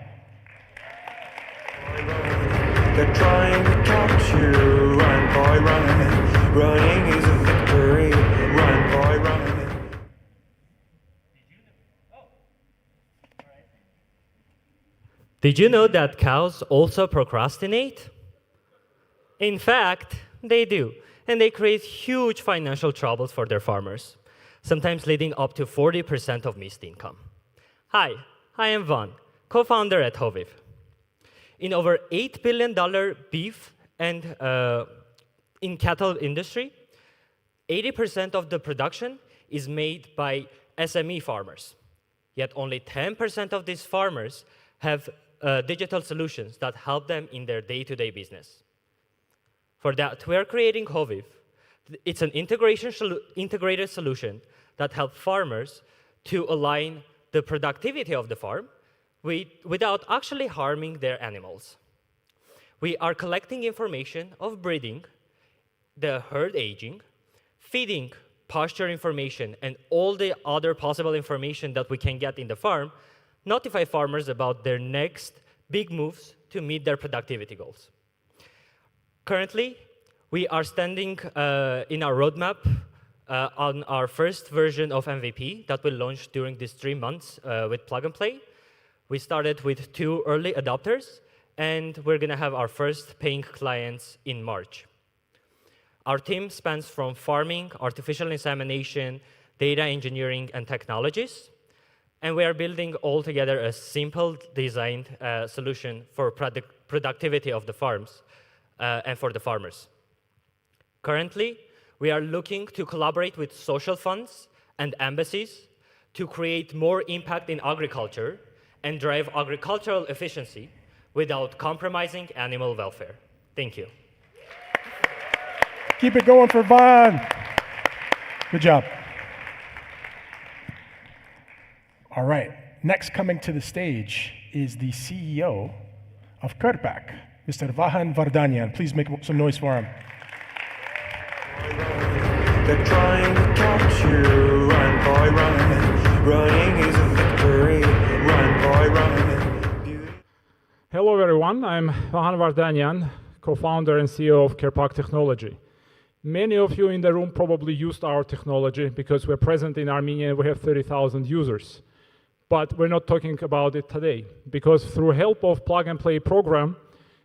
They're trying to catch you, run, boy, run. Running is a victory, run, boy, run. Did you know that cows also procrastinate? In fact, they do, and they create huge financial troubles for their farmers, sometimes leading up to 40% of missed income. Hi, I am Van, co-founder at Hoviv. In over $8 billion beef and in cattle industry, 80% of the production is made by SME farmers. Yet only 10% of these farmers have digital solutions that help them in their day-to-day business. For that, we are creating Hoviv. It's an integrated solution that helps farmers to align the productivity of the farm without actually harming their animals. We are collecting information of breeding, the herd aging, feeding, pasture information, and all the other possible information that we can get in the farm, notify farmers about their next big moves to meet their productivity goals. Currently, we are standing in our roadmap on our first version of MVP that will launch during these 3 months with Plug and Play. We started with 2 early adopters, and we're going to have our first paying clients in March. Our team spans from farming, artificial insemination, data engineering, and technologies. And we are building all together a simple designed solution for productivity of the farms and for the farmers. Currently, we are looking to collaborate with social funds and embassies to create more impact in agriculture and drive agricultural efficiency without compromising animal welfare. Thank you. Keep it going for Van. Good job. All right, next coming to the stage is the CEO of Kirpak, Mr. Vahan Vardanyan. Please make some noise for him. They're trying to catch you. Run, boy, run. Running is a victory. Run, boy, run. Hello, everyone. I'm Vahan Vardanyan, co-founder and CEO of Kirpak Technology. Many of you in the room probably used our technology because we're present in Armenia and we have 30,000 users. But we're not talking about it today because through help of Plug and Play program,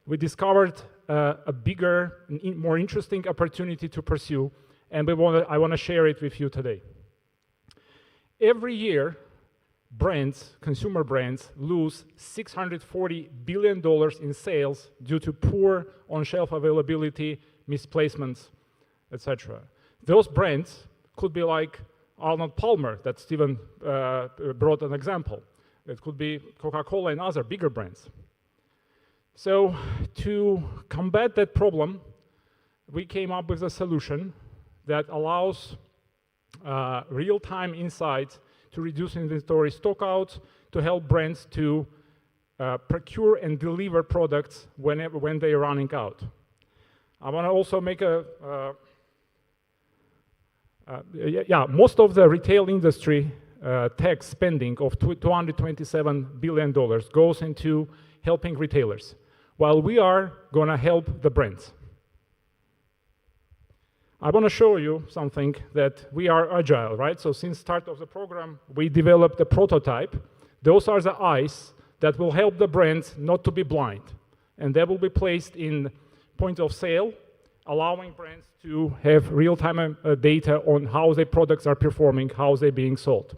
we discovered a bigger, more interesting opportunity to pursue, and I want to share it with you today. Every year, brands, consumer brands, lose $640 billion in sales due to poor on-shelf availability, misplacements, etc. Those brands could be like Arnold Palmer, that Stephen brought an example. It could be Coca-Cola and other bigger brands. So to combat that problem, we came up with a solution that allows real-time insights to reduce inventory stockouts, to help brands to procure and deliver products when they're running out. I want to also make most of the retail industry tech spending of $227 billion goes into helping retailers, while we are going to help the brands. I want to show you something that we are agile, right? So since start of the program, we developed a prototype. Those are the eyes that will help the brands not to be blind. And they will be placed in point of sale, allowing brands to have real-time data on how their products are performing, how they're being sold.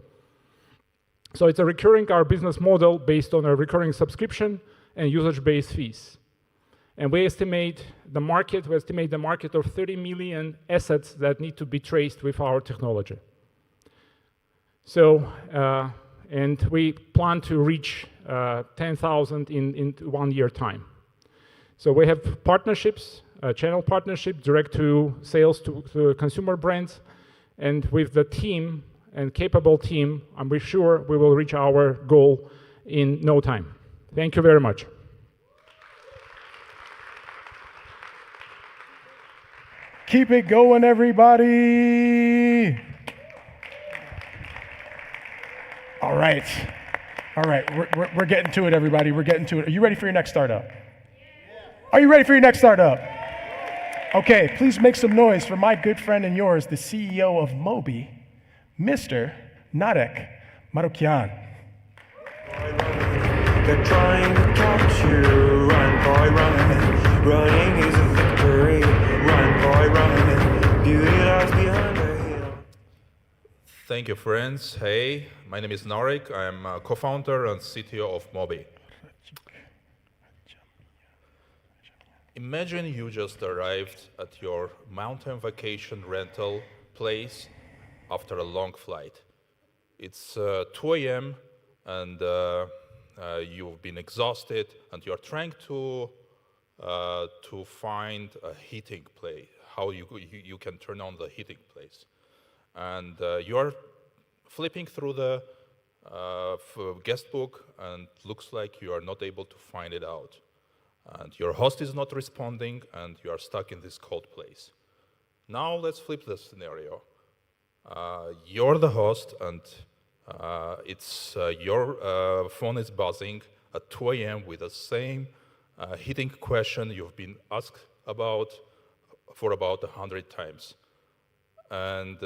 So it's a recurring our business model based on a recurring subscription and usage-based fees. And we estimate the market of 30 million assets that need to be traced with our technology. So, and we plan to reach 10,000 in 1 year time. So we have partnerships, channel partnership, direct to sales to consumer brands, and with the team and capable team, I'm sure we will reach our goal in no time. Thank you very much. Keep it going, everybody. All right. We're getting to it, everybody. We're getting to it. Are you ready for your next startup? Are you ready for your next startup? Okay, please make some noise for my good friend and yours, the CEO of Mobi, Mr. Narek Marukyan. They're trying to catch you. Run, boy, run. Running is a victory. Run, boy, run. Beauty lies behind the hill. Thank you, friends. Hey, my name is Narek. I'm a co-founder and CTO of Mobi. Imagine you just arrived at your mountain vacation rental place after a long flight. It's 2 a.m. and you've been exhausted and you're trying to find a heating place, how you can turn on the heating place. And you're flipping through the guest book and looks like you are not able to find it out. And your host is not responding and you are stuck in this cold place. Now let's flip the scenario. You're the host and your phone is buzzing at 2 a.m. with the same heating question you've been asked about for about 100 times. And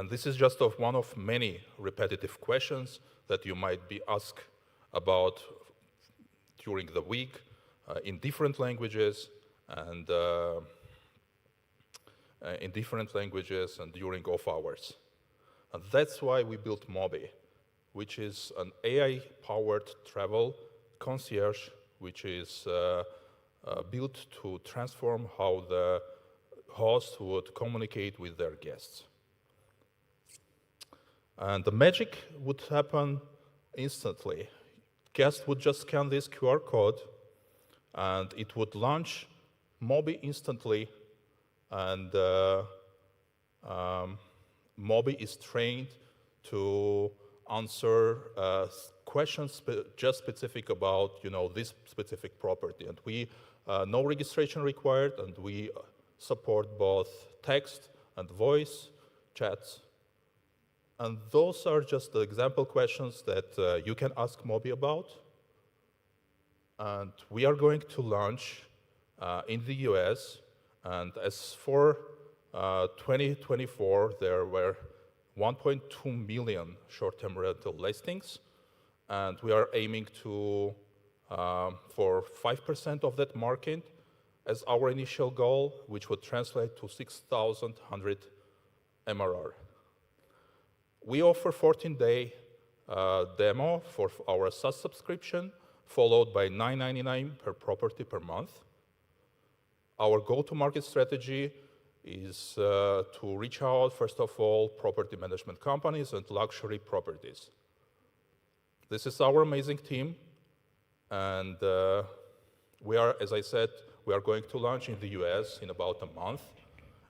this is just one of many repetitive questions that you might be asked about during the week in different languages and during off hours. And that's why we built Mobi, which is an AI-powered travel concierge, which is built to transform how the host would communicate with their guests. And the magic would happen instantly. Guests would just scan this QR code and it would launch Mobi instantly, and Mobi is trained to answer questions just specific about this specific property. And no registration required, and we support both text and voice chats. And those are just the example questions that you can ask Moby about. And we are going to launch in the US. And as for 2024, there were 1.2 million short-term rental listings. And we are aiming to for 5% of that market as our initial goal, which would translate to 6,100 MRR. We offer 14-day demo for our SaaS subscription, followed by $9.99 per property per month. Our go-to-market strategy is to reach out, first of all, property management companies and luxury properties. This is our amazing team, and we are, as I said, we are going to launch in the US in about a month.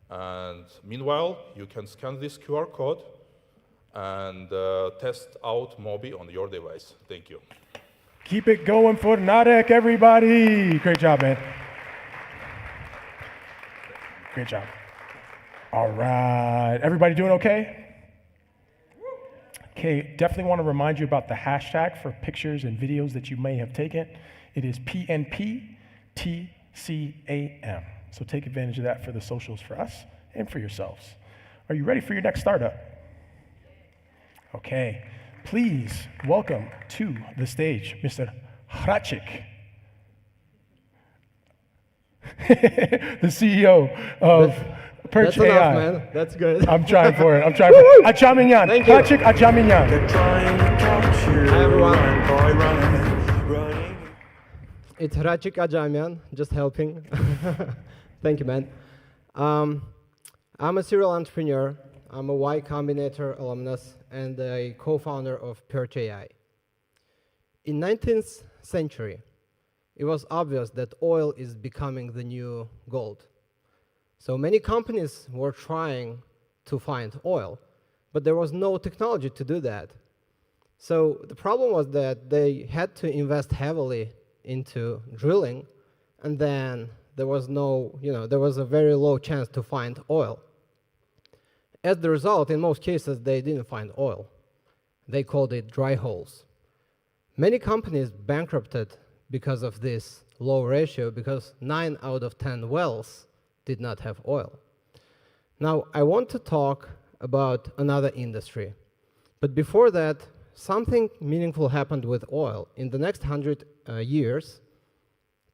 And meanwhile, you can scan this QR code and test out Moby on your device. Thank you. Keep it going for Narek, everybody. Great job, man. Great job. All right. Everybody doing okay? Okay, definitely want to remind you about the hashtag for pictures and videos that you may have taken. It is PNPTCAM. So take advantage of that for the socials for us and for yourselves. Are you ready for your next startup? Okay, please welcome to the stage Mr. Hracik, the CEO of Perch That's AI. enough, man. That's good. I'm trying for it. I'm trying for it. Achaminyan. Thank you. Hracik Achaminyan. Hi, everyone. It's Hracik Ajamian, just helping. Thank you, man. I'm a serial entrepreneur. I'm a Y Combinator alumnus and a co-founder of Perch AI. In 19th century, it was obvious that oil is becoming the new gold. So many companies were trying to find oil, but there was no technology to do that. So the problem was that they had to invest heavily into drilling, and then there was there was a very low chance to find oil. As the result, in most cases, they didn't find oil. They called it dry holes. Many companies bankrupted because of this low ratio, because 9 out of 10 wells did not have oil. Now, I want to talk about another industry. But before that, something meaningful happened with oil. In the next 100 years,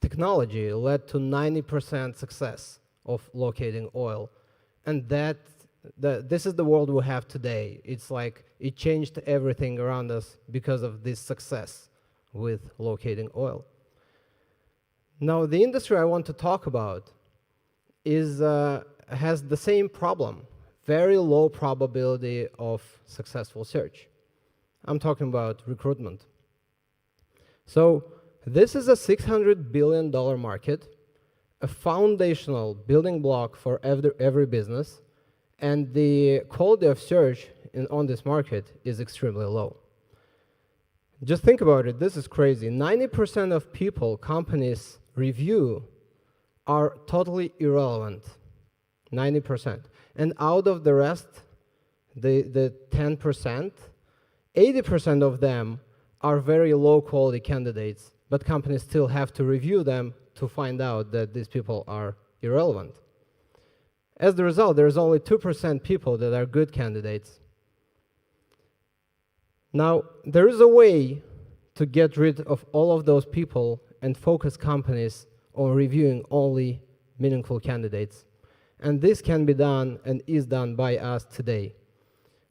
technology led to 90% success of locating oil. And this is the world we have today. It's like it changed everything around us because of this success with locating oil. Now, the industry I want to talk about has the same problem, very low probability of successful search. I'm talking about recruitment. So this is a $600 billion market, a foundational building block for every business, and the quality of search on this market is extremely low. Just think about it, this is crazy. 90% of people companies review are totally irrelevant, 90%. And out of the rest, the 10%, 80% of them are very low quality candidates, but companies still have to review them to find out that these people are irrelevant. As the result, there's only 2% people that are good candidates. Now, there is a way to get rid of all of those people and focus companies on reviewing only meaningful candidates. And this can be done and is done by us today.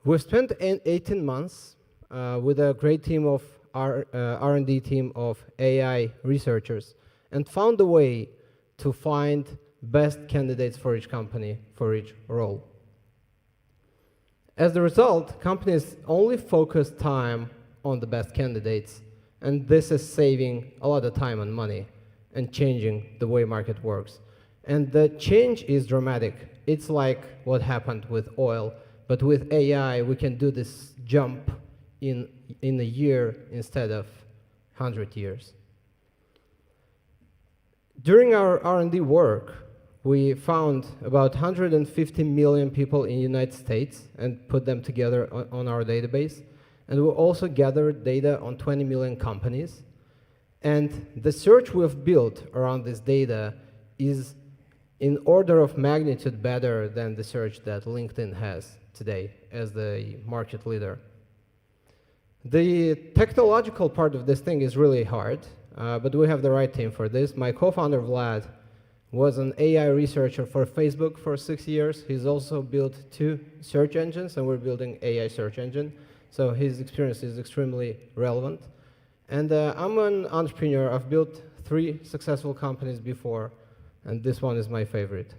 We've spent 18 months with a great team of R&D team of AI researchers and found a way to find best candidates for each company, for each role. As a result, companies only focus time on the best candidates, and this is saving a lot of time and money and changing the way market works. And the change is dramatic. It's like what happened with oil, but with AI, we can do this jump in a year instead of 100 years. During our R&D work, we found about 150 million people in the United States and put them together on our database. And we also gathered data on 20 million companies. And the search we've built around this data is in order of magnitude better than the search that LinkedIn has today as the market leader. The technological part of this thing is really hard, but we have the right team for this. My co-founder, Vlad, was an AI researcher for Facebook for 6 years. He's also built 2 search engines, and we're building AI search engine. So his experience is extremely relevant. And I'm an entrepreneur. I've built 3 successful companies before, and this one is my favorite.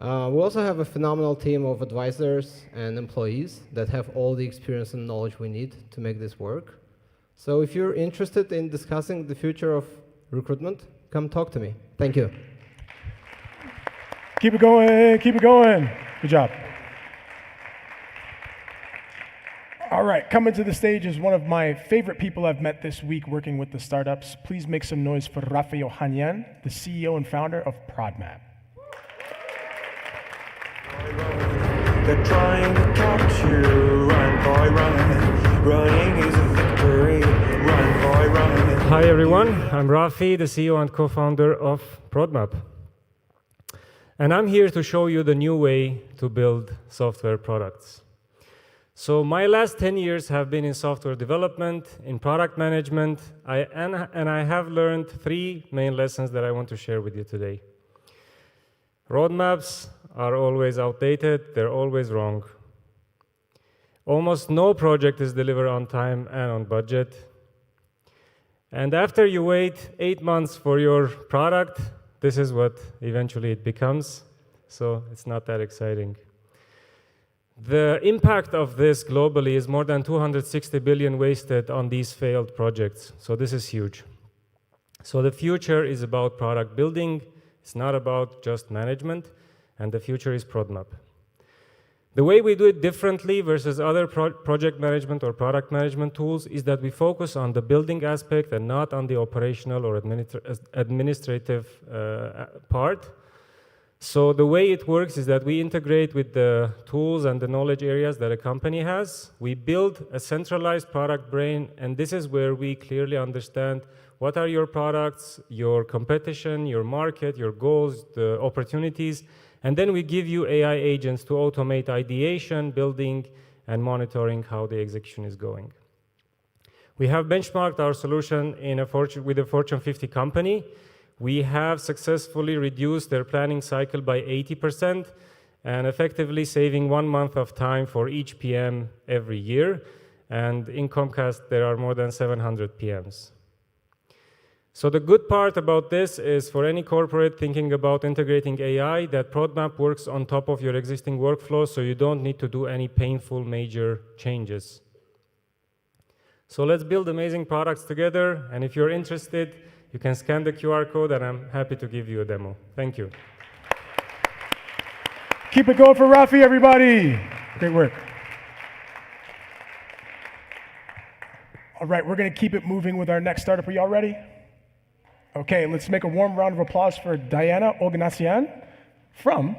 We also have a phenomenal team of advisors and employees that have all the experience and knowledge we need to make this work. So if you're interested in discussing the future of recruitment, come talk to me. Thank you. Keep it going, keep it going. Good job. All right, coming to the stage is one of my favorite people I've met this week working with the startups. Please make some noise for Rafi Yohanyan, the CEO and founder of ProdMap. They're trying to catch you. Run, boy, run. Running is a victory. Run, boy, run. Hi everyone, I'm Rafi, the CEO and co-founder of ProdMap. And I'm here to show you the new way to build software products. So my last 10 years have been in software development, in product management, and I have learned 3 main lessons that I want to share with you today. Roadmaps are always outdated, they're always wrong. Almost no project is delivered on time and on budget. And after you wait 8 months for your product, this is what eventually it becomes. So it's not that exciting. The impact of this globally is more than 260 billion wasted on these failed projects. So this is huge. So the future is about product building. It's not about just management. And the future is ProdMap. The way we do it differently versus other project management or product management tools is that we focus on the building aspect and not on the operational or administrative part. So the way it works is that we integrate with the tools and the knowledge areas that a company has. We build a centralized product brain, and this is where we clearly understand what are your products, your competition, your market, your goals, the opportunities, and then we give you AI agents to automate ideation, building, and monitoring how the execution is going. We have benchmarked our solution with a Fortune 50 company. We have successfully reduced their planning cycle by 80% and effectively saving 1 month of time for each PM every year. And in Comcast, there are more than 700 PMs. So the good part about this is for any corporate thinking about integrating AI, that ProdMap works on top of your existing workflow, so you don't need to do any painful major changes. So let's build amazing products together, and if you're interested, you can scan the QR code, and I'm happy to give you a demo. Thank you. Keep it going for Rafi, everybody. Great work. All right, we're going to keep it moving with our next startup. Are y'all ready? Okay, let's make a warm round of applause for Diana Oganessian from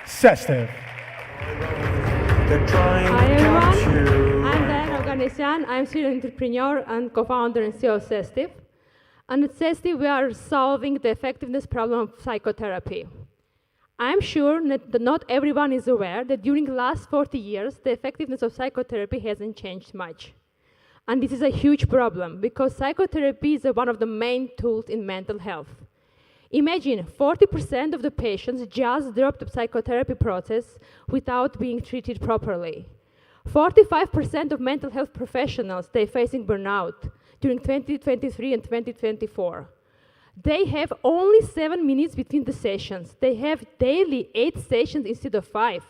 Sestiv. Hi everyone, I'm Diana Oganessian. I'm serial entrepreneur and co-founder and CEO of Sestiv. And at Sestiv, we are solving the effectiveness problem of psychotherapy. I'm sure that not everyone is aware that during the last 40 years, the effectiveness of psychotherapy hasn't changed much. And this is a huge problem because psychotherapy is one of the main tools in mental health. Imagine 40% of the patients just dropped the psychotherapy process without being treated properly. 45% of mental health professionals, they're facing burnout during 2023 and 2024. They have only 7 minutes between the sessions. They have daily 8 sessions instead of 5.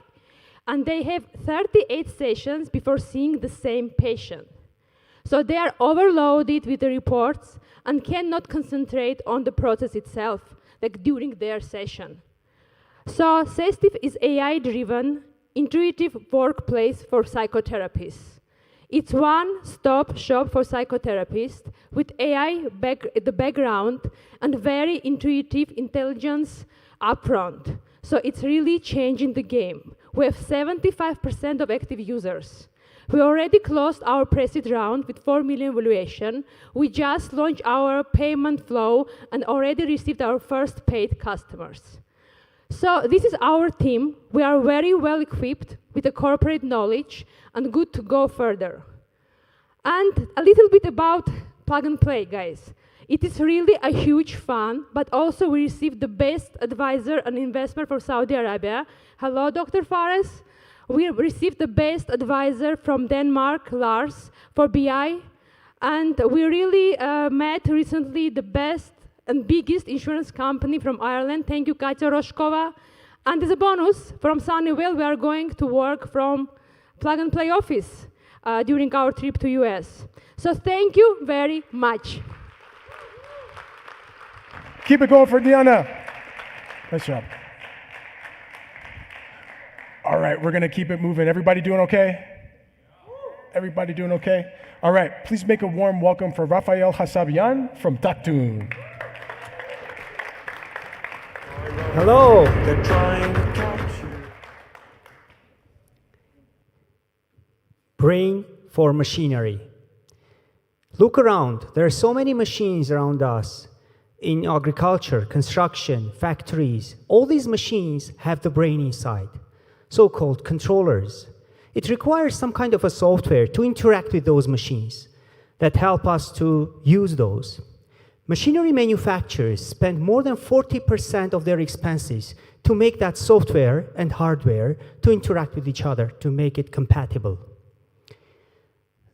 And they have 38 sessions before seeing the same patient. So they are overloaded with the reports and cannot concentrate on the process itself, like during their session. So Sestiv is AI-driven intuitive workplace for psychotherapists. It's one-stop shop for psychotherapists with AI the background and very intuitive intelligence upfront. So it's really changing the game. We have 75% of active users. We already closed our pre-seed round with 4 million valuation. We just launched our payment flow and already received our first paid customers. So this is our team. We are very well equipped with the corporate knowledge and good to go further. And a little bit about plug and play, guys. It is really a huge fun, but also we received the best advisor and investment for Saudi Arabia. Hello, Dr. Fares. We received the best advisor from Denmark, Lars, for BI. And we really met recently the best and biggest insurance company from Ireland. Thank you, Katja Roshkova. And as a bonus, from Sunnyvale, we are going to work from Plug and Play office during our trip to US. So thank you very much. Keep it going for Diana. Nice job. All right, we're gonna keep it moving. Everybody doing okay? Everybody doing okay? All right, please make a warm welcome for Rafael Hasabian from Taktun. Hello. They're trying to catch you. Brain for machinery. Look around. There are so many machines around us in agriculture, construction, factories. All these machines have the brain inside, so-called controllers. It requires some kind of a software to interact with those machines that help us to use those. Machinery manufacturers spend more than 40% of their expenses to make that software and hardware to interact with each other, to make it compatible.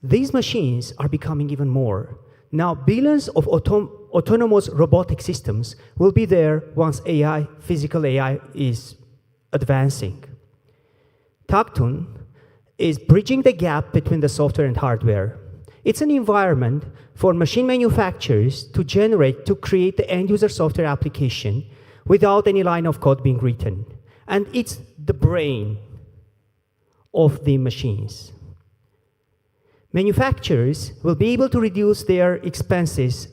These machines are becoming even more. Now, billions of autonomous robotic systems will be there once AI, physical AI, is advancing. Taktun is bridging the gap between the software and hardware. It's an environment for machine manufacturers to create the end-user software application without any line of code being written. And it's the brain of the machines. Manufacturers will be able to reduce their expenses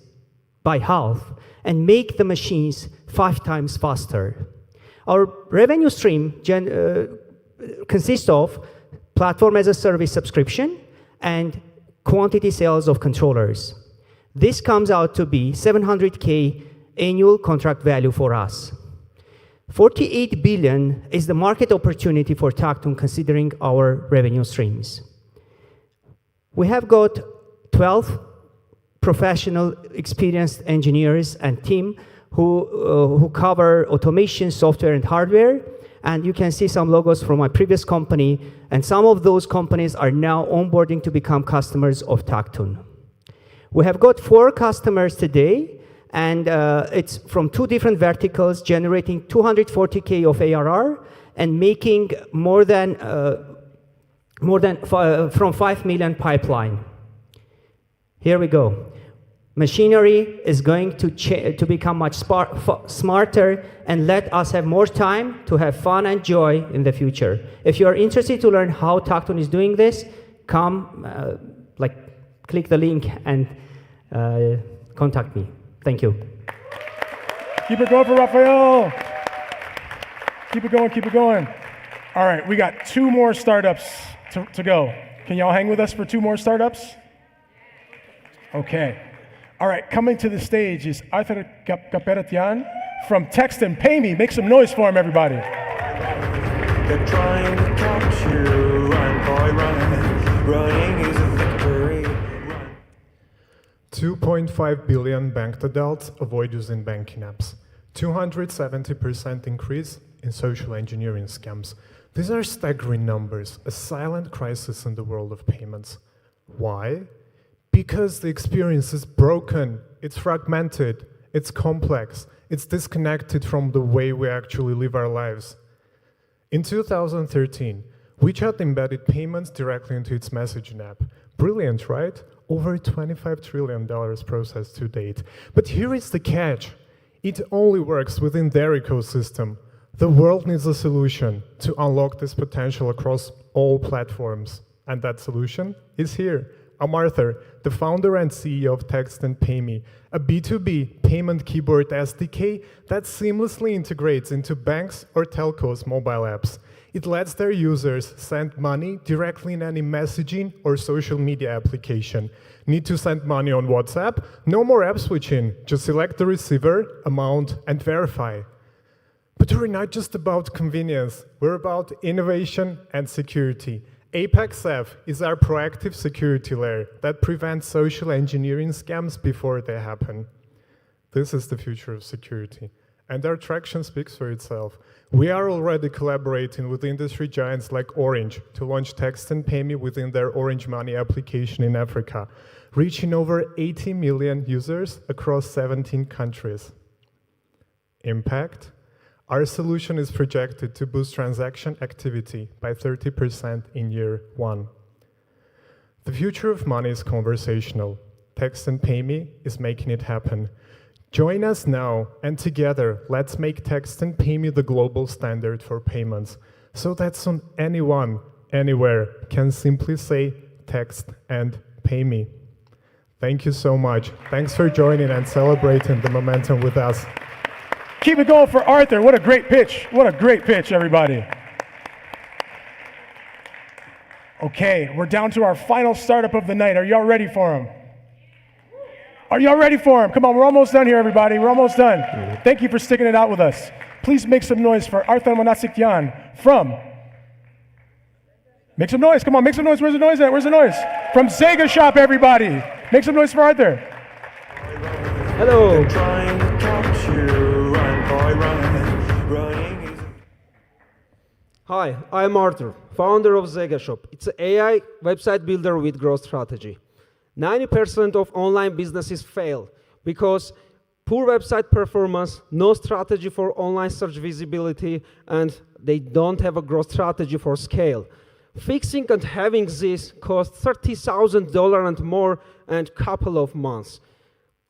by half and make the machines 5 times faster. Our revenue stream consists of platform as a service subscription and quantity sales of controllers. This comes out to be $700K annual contract value for us. 48 billion is the market opportunity for Taktun considering our revenue streams. We have got 12 professional, experienced engineers and team who cover automation, software, and hardware. And you can see some logos from my previous company, and some of those companies are now onboarding to become customers of Taktun. We have got 4 customers today, and it's from 2 different verticals, generating 240K of ARR and making more than from 5 million pipeline. Here we go. Machinery is going to become much smarter and let us have more time to have fun and joy in the future. If you are interested to learn how Taktun is doing this, come, click the link and contact me. Thank you. Keep it going for Rafael. Keep it going, keep it going. All right, we got 2 more startups to go. Can y'all hang with us for 2 more startups? Okay. All right, coming to the stage is Arthur Kaperatian from Text and Pay Me. Make some noise for him, everybody. They're trying to catch you. Run, boy, run. Running is a victory. Run. 2.5 billion banked adults avoid using banking apps. 270% increase in social engineering scams. These are staggering numbers, a silent crisis in the world of payments. Why? Because the experience is broken, it's fragmented, it's complex, it's disconnected from the way we actually live our lives. In 2013, WeChat embedded payments directly into its messaging app. Brilliant, right? Over $25 trillion processed to date. But here is the catch. It only works within their ecosystem. The world needs a solution to unlock this potential across all platforms. And that solution is here. I'm Arthur, the founder and CEO of Text and PayMe, a B2B payment keyboard SDK that seamlessly integrates into banks or telcos' mobile apps. It lets their users send money directly in any messaging or social media application. Need to send money on WhatsApp? No more app switching. Just select the receiver, amount, and verify. But we're not just about convenience. We're about innovation and security. Apex F is our proactive security layer that prevents social engineering scams before they happen. This is the future of security, and our traction speaks for itself. We are already collaborating with industry giants like Orange to launch Text and PayMe within their Orange Money application in Africa, reaching over 80 million users across 17 countries. Impact? Our solution is projected to boost transaction activity by 30% in year one. The future of money is conversational. Text and PayMe is making it happen. Join us now, and together, let's make Text and PayMe the global standard for payments, so that soon anyone, anywhere, can simply say text and pay me. Thank you so much. Thanks for joining and celebrating the momentum with us. Keep it going for Arthur. What a great pitch. What a great pitch, everybody. Okay, we're down to our final startup of the night. Are y'all ready for him? Are y'all ready for him? Come on, we're almost done here, everybody. We're almost done. Thank you for sticking it out with us. Please make some noise for Arthur Manasikyan from... Make some noise. Come on, make some noise. Where's the noise at? Where's the noise? From Sega Shop, everybody. Make some noise for Arthur. Hello. Hi, I'm Arthur, founder of Zega Shop. It's an AI website builder with growth strategy. 90% of online businesses fail because poor website performance, no strategy for online search visibility, and they don't have a growth strategy for scale. Fixing and having this costs $30,000 and more and couple of months.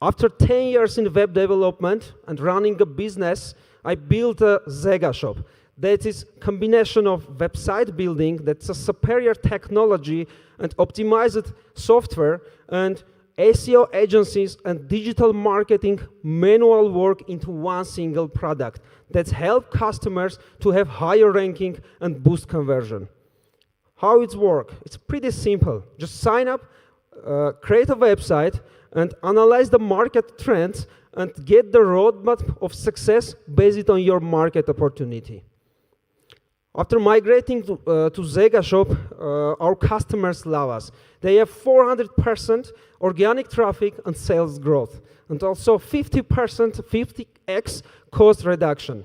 After 10 years in web development and running a business, I built a Zega Shop. That is a combination of website building, that's a superior technology and optimized software, and SEO agencies and digital marketing manual work into one single product that help customers to have higher ranking and boost conversion. How it works? It's pretty simple. Just sign up, create a website, and analyze the market trends and get the roadmap of success based on your market opportunity. After migrating to Zega Shop, our customers love us. They have 400% organic traffic and sales growth, and also 50%, 50x cost reduction.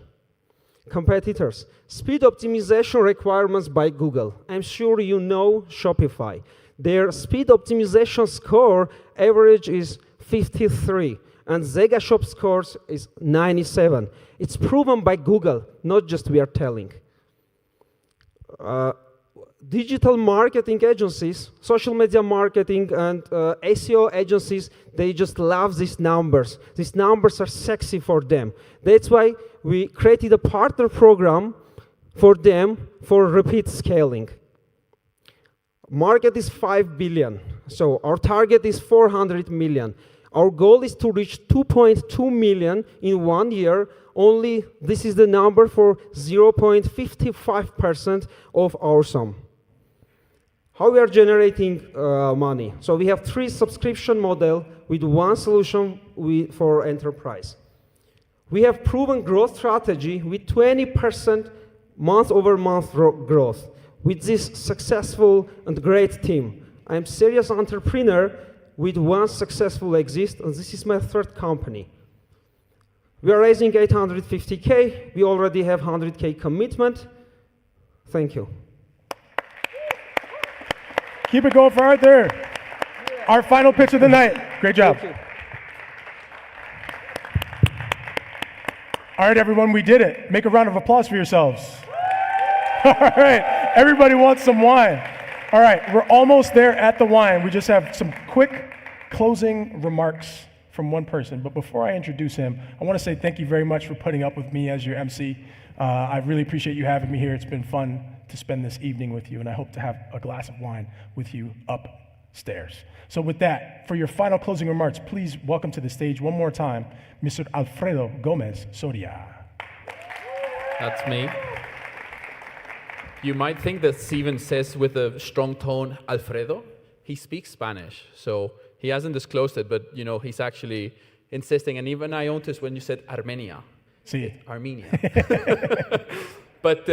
Competitors, speed optimization requirements by Google. I'm sure you know Shopify. Their speed optimization score average is 53, and Zega Shop scores is 97. It's proven by Google, not just we are telling. Digital marketing agencies, social media marketing, and SEO agencies, they just love these numbers. These numbers are sexy for them. That's why we created a partner program for them for repeat scaling. Market is 5 billion, so our target is 400 million. Our goal is to reach 2.2 million in 1 year. Only this is the number for 0.55% of our sum. How we are generating money? So we have 3 subscription model with 1 solution for enterprise. We have proven growth strategy with 20% month-over-month growth. With this successful and great team, I'm serious entrepreneur with 1 successful exit, and this is my 3rd company. We are raising 850K. We already have 100K commitment. Thank you. Keep it going for Arthur. Our final pitch of the night. Great job. All right, everyone, we did it. Make a round of applause for yourselves. All right, everybody wants some wine. All right, we're almost there at the wine. We just have some quick closing remarks from one person. But before I introduce him, I want to say thank you very much for putting up with me as your MC I really appreciate you having me here. It's been fun to spend this evening with you, and I hope to have a glass of wine with you upstairs. So with that, for your final closing remarks, please welcome to the stage one more time, Mr. Alfredo Gomez Soria. That's me. You might think that Steven says with a strong tone, Alfredo. He speaks Spanish, so he hasn't disclosed it, but he's actually insisting. And even I noticed when you said Armenia. Sí. Armenia. But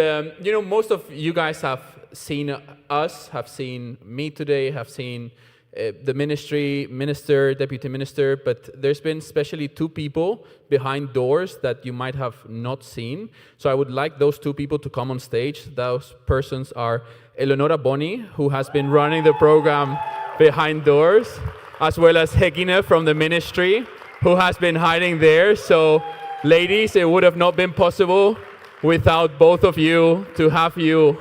most of you guys have seen us, have seen me today, have seen the minister, deputy minister, but there's been especially two people behind doors that you might have not seen. So I would like those two people to come on stage. Those persons are Eleonora Boni, who has been running the program behind doors, as well as Hegine from the ministry, who has been hiding there. So ladies, it would have not been possible without both of you to have you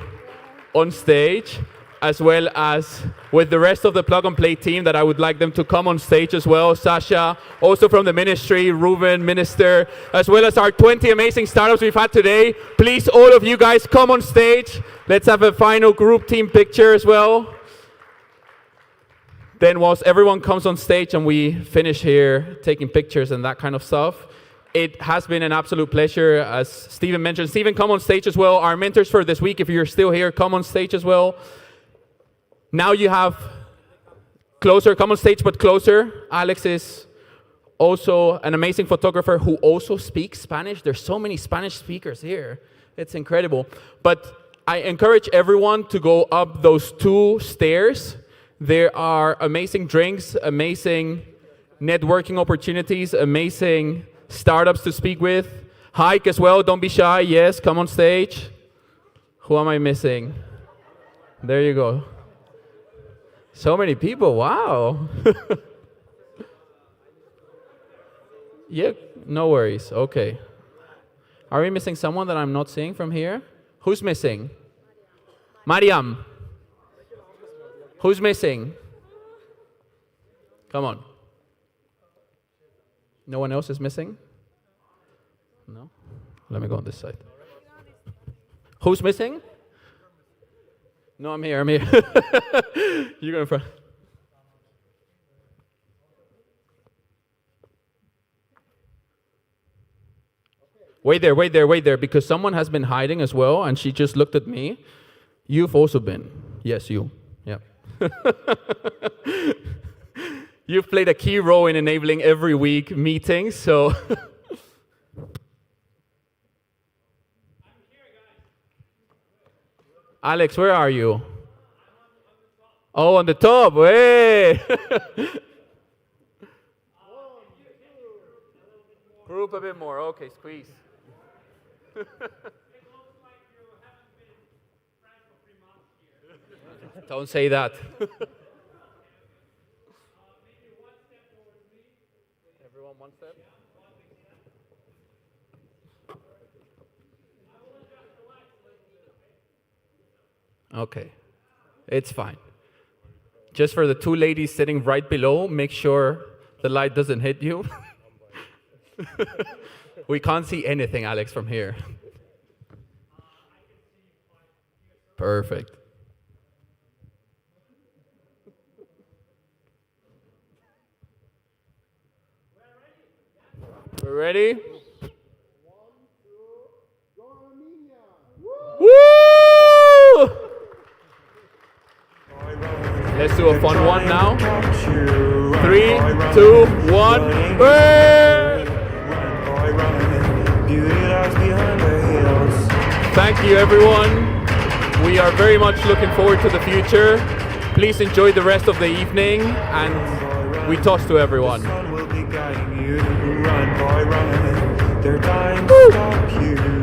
on stage, as well as with the rest of the Plug and Play team that I would like them to come on stage as well. Sasha, also from the ministry, Ruben, minister, as well as our 20 amazing startups we've had today. Please, all of you guys, come on stage. Let's have a final group team picture as well. Then whilst everyone comes on stage and we finish here taking pictures and that kind of stuff, it has been an absolute pleasure, as Steven mentioned. Steven, come on stage as well. Our mentors for this week, if you're still here, come on stage as well. Now you have closer, come on stage, but closer. Alex is also an amazing photographer who also speaks Spanish. There's so many Spanish speakers here. It's incredible. But I encourage everyone to go up those two stairs. There are amazing drinks, amazing networking opportunities, amazing startups to speak with. Hike as well, don't be shy. Yes, come on stage. Who am I missing? There you go. So many people, wow. Yeah, no worries, okay. Are we missing someone that I'm not seeing from here? Who's missing? Mariam. Who's missing? Come on. No one else is missing? No? Let me go on this side. Who's missing? No, I'm here, You go in front. Wait there, because someone has been hiding as well, and she just looked at me. You've also been. Yes, you. Yeah. You've played a key role in enabling every week meetings, so. Alex, where are you? Oh, on the top, hey! Group a bit more, okay, squeeze. Don't say that. Everyone one step? Okay, it's fine. Just for the two ladies sitting right below, make sure the light doesn't hit you. We can't see anything, Alex, from here. Perfect. We're ready? Woo! Let's do a fun one now. 3, 2, 1. Burn! Thank you, everyone. We are very much looking forward to the future. Please enjoy the rest of the evening, and we toast to everyone. Their time to stop you.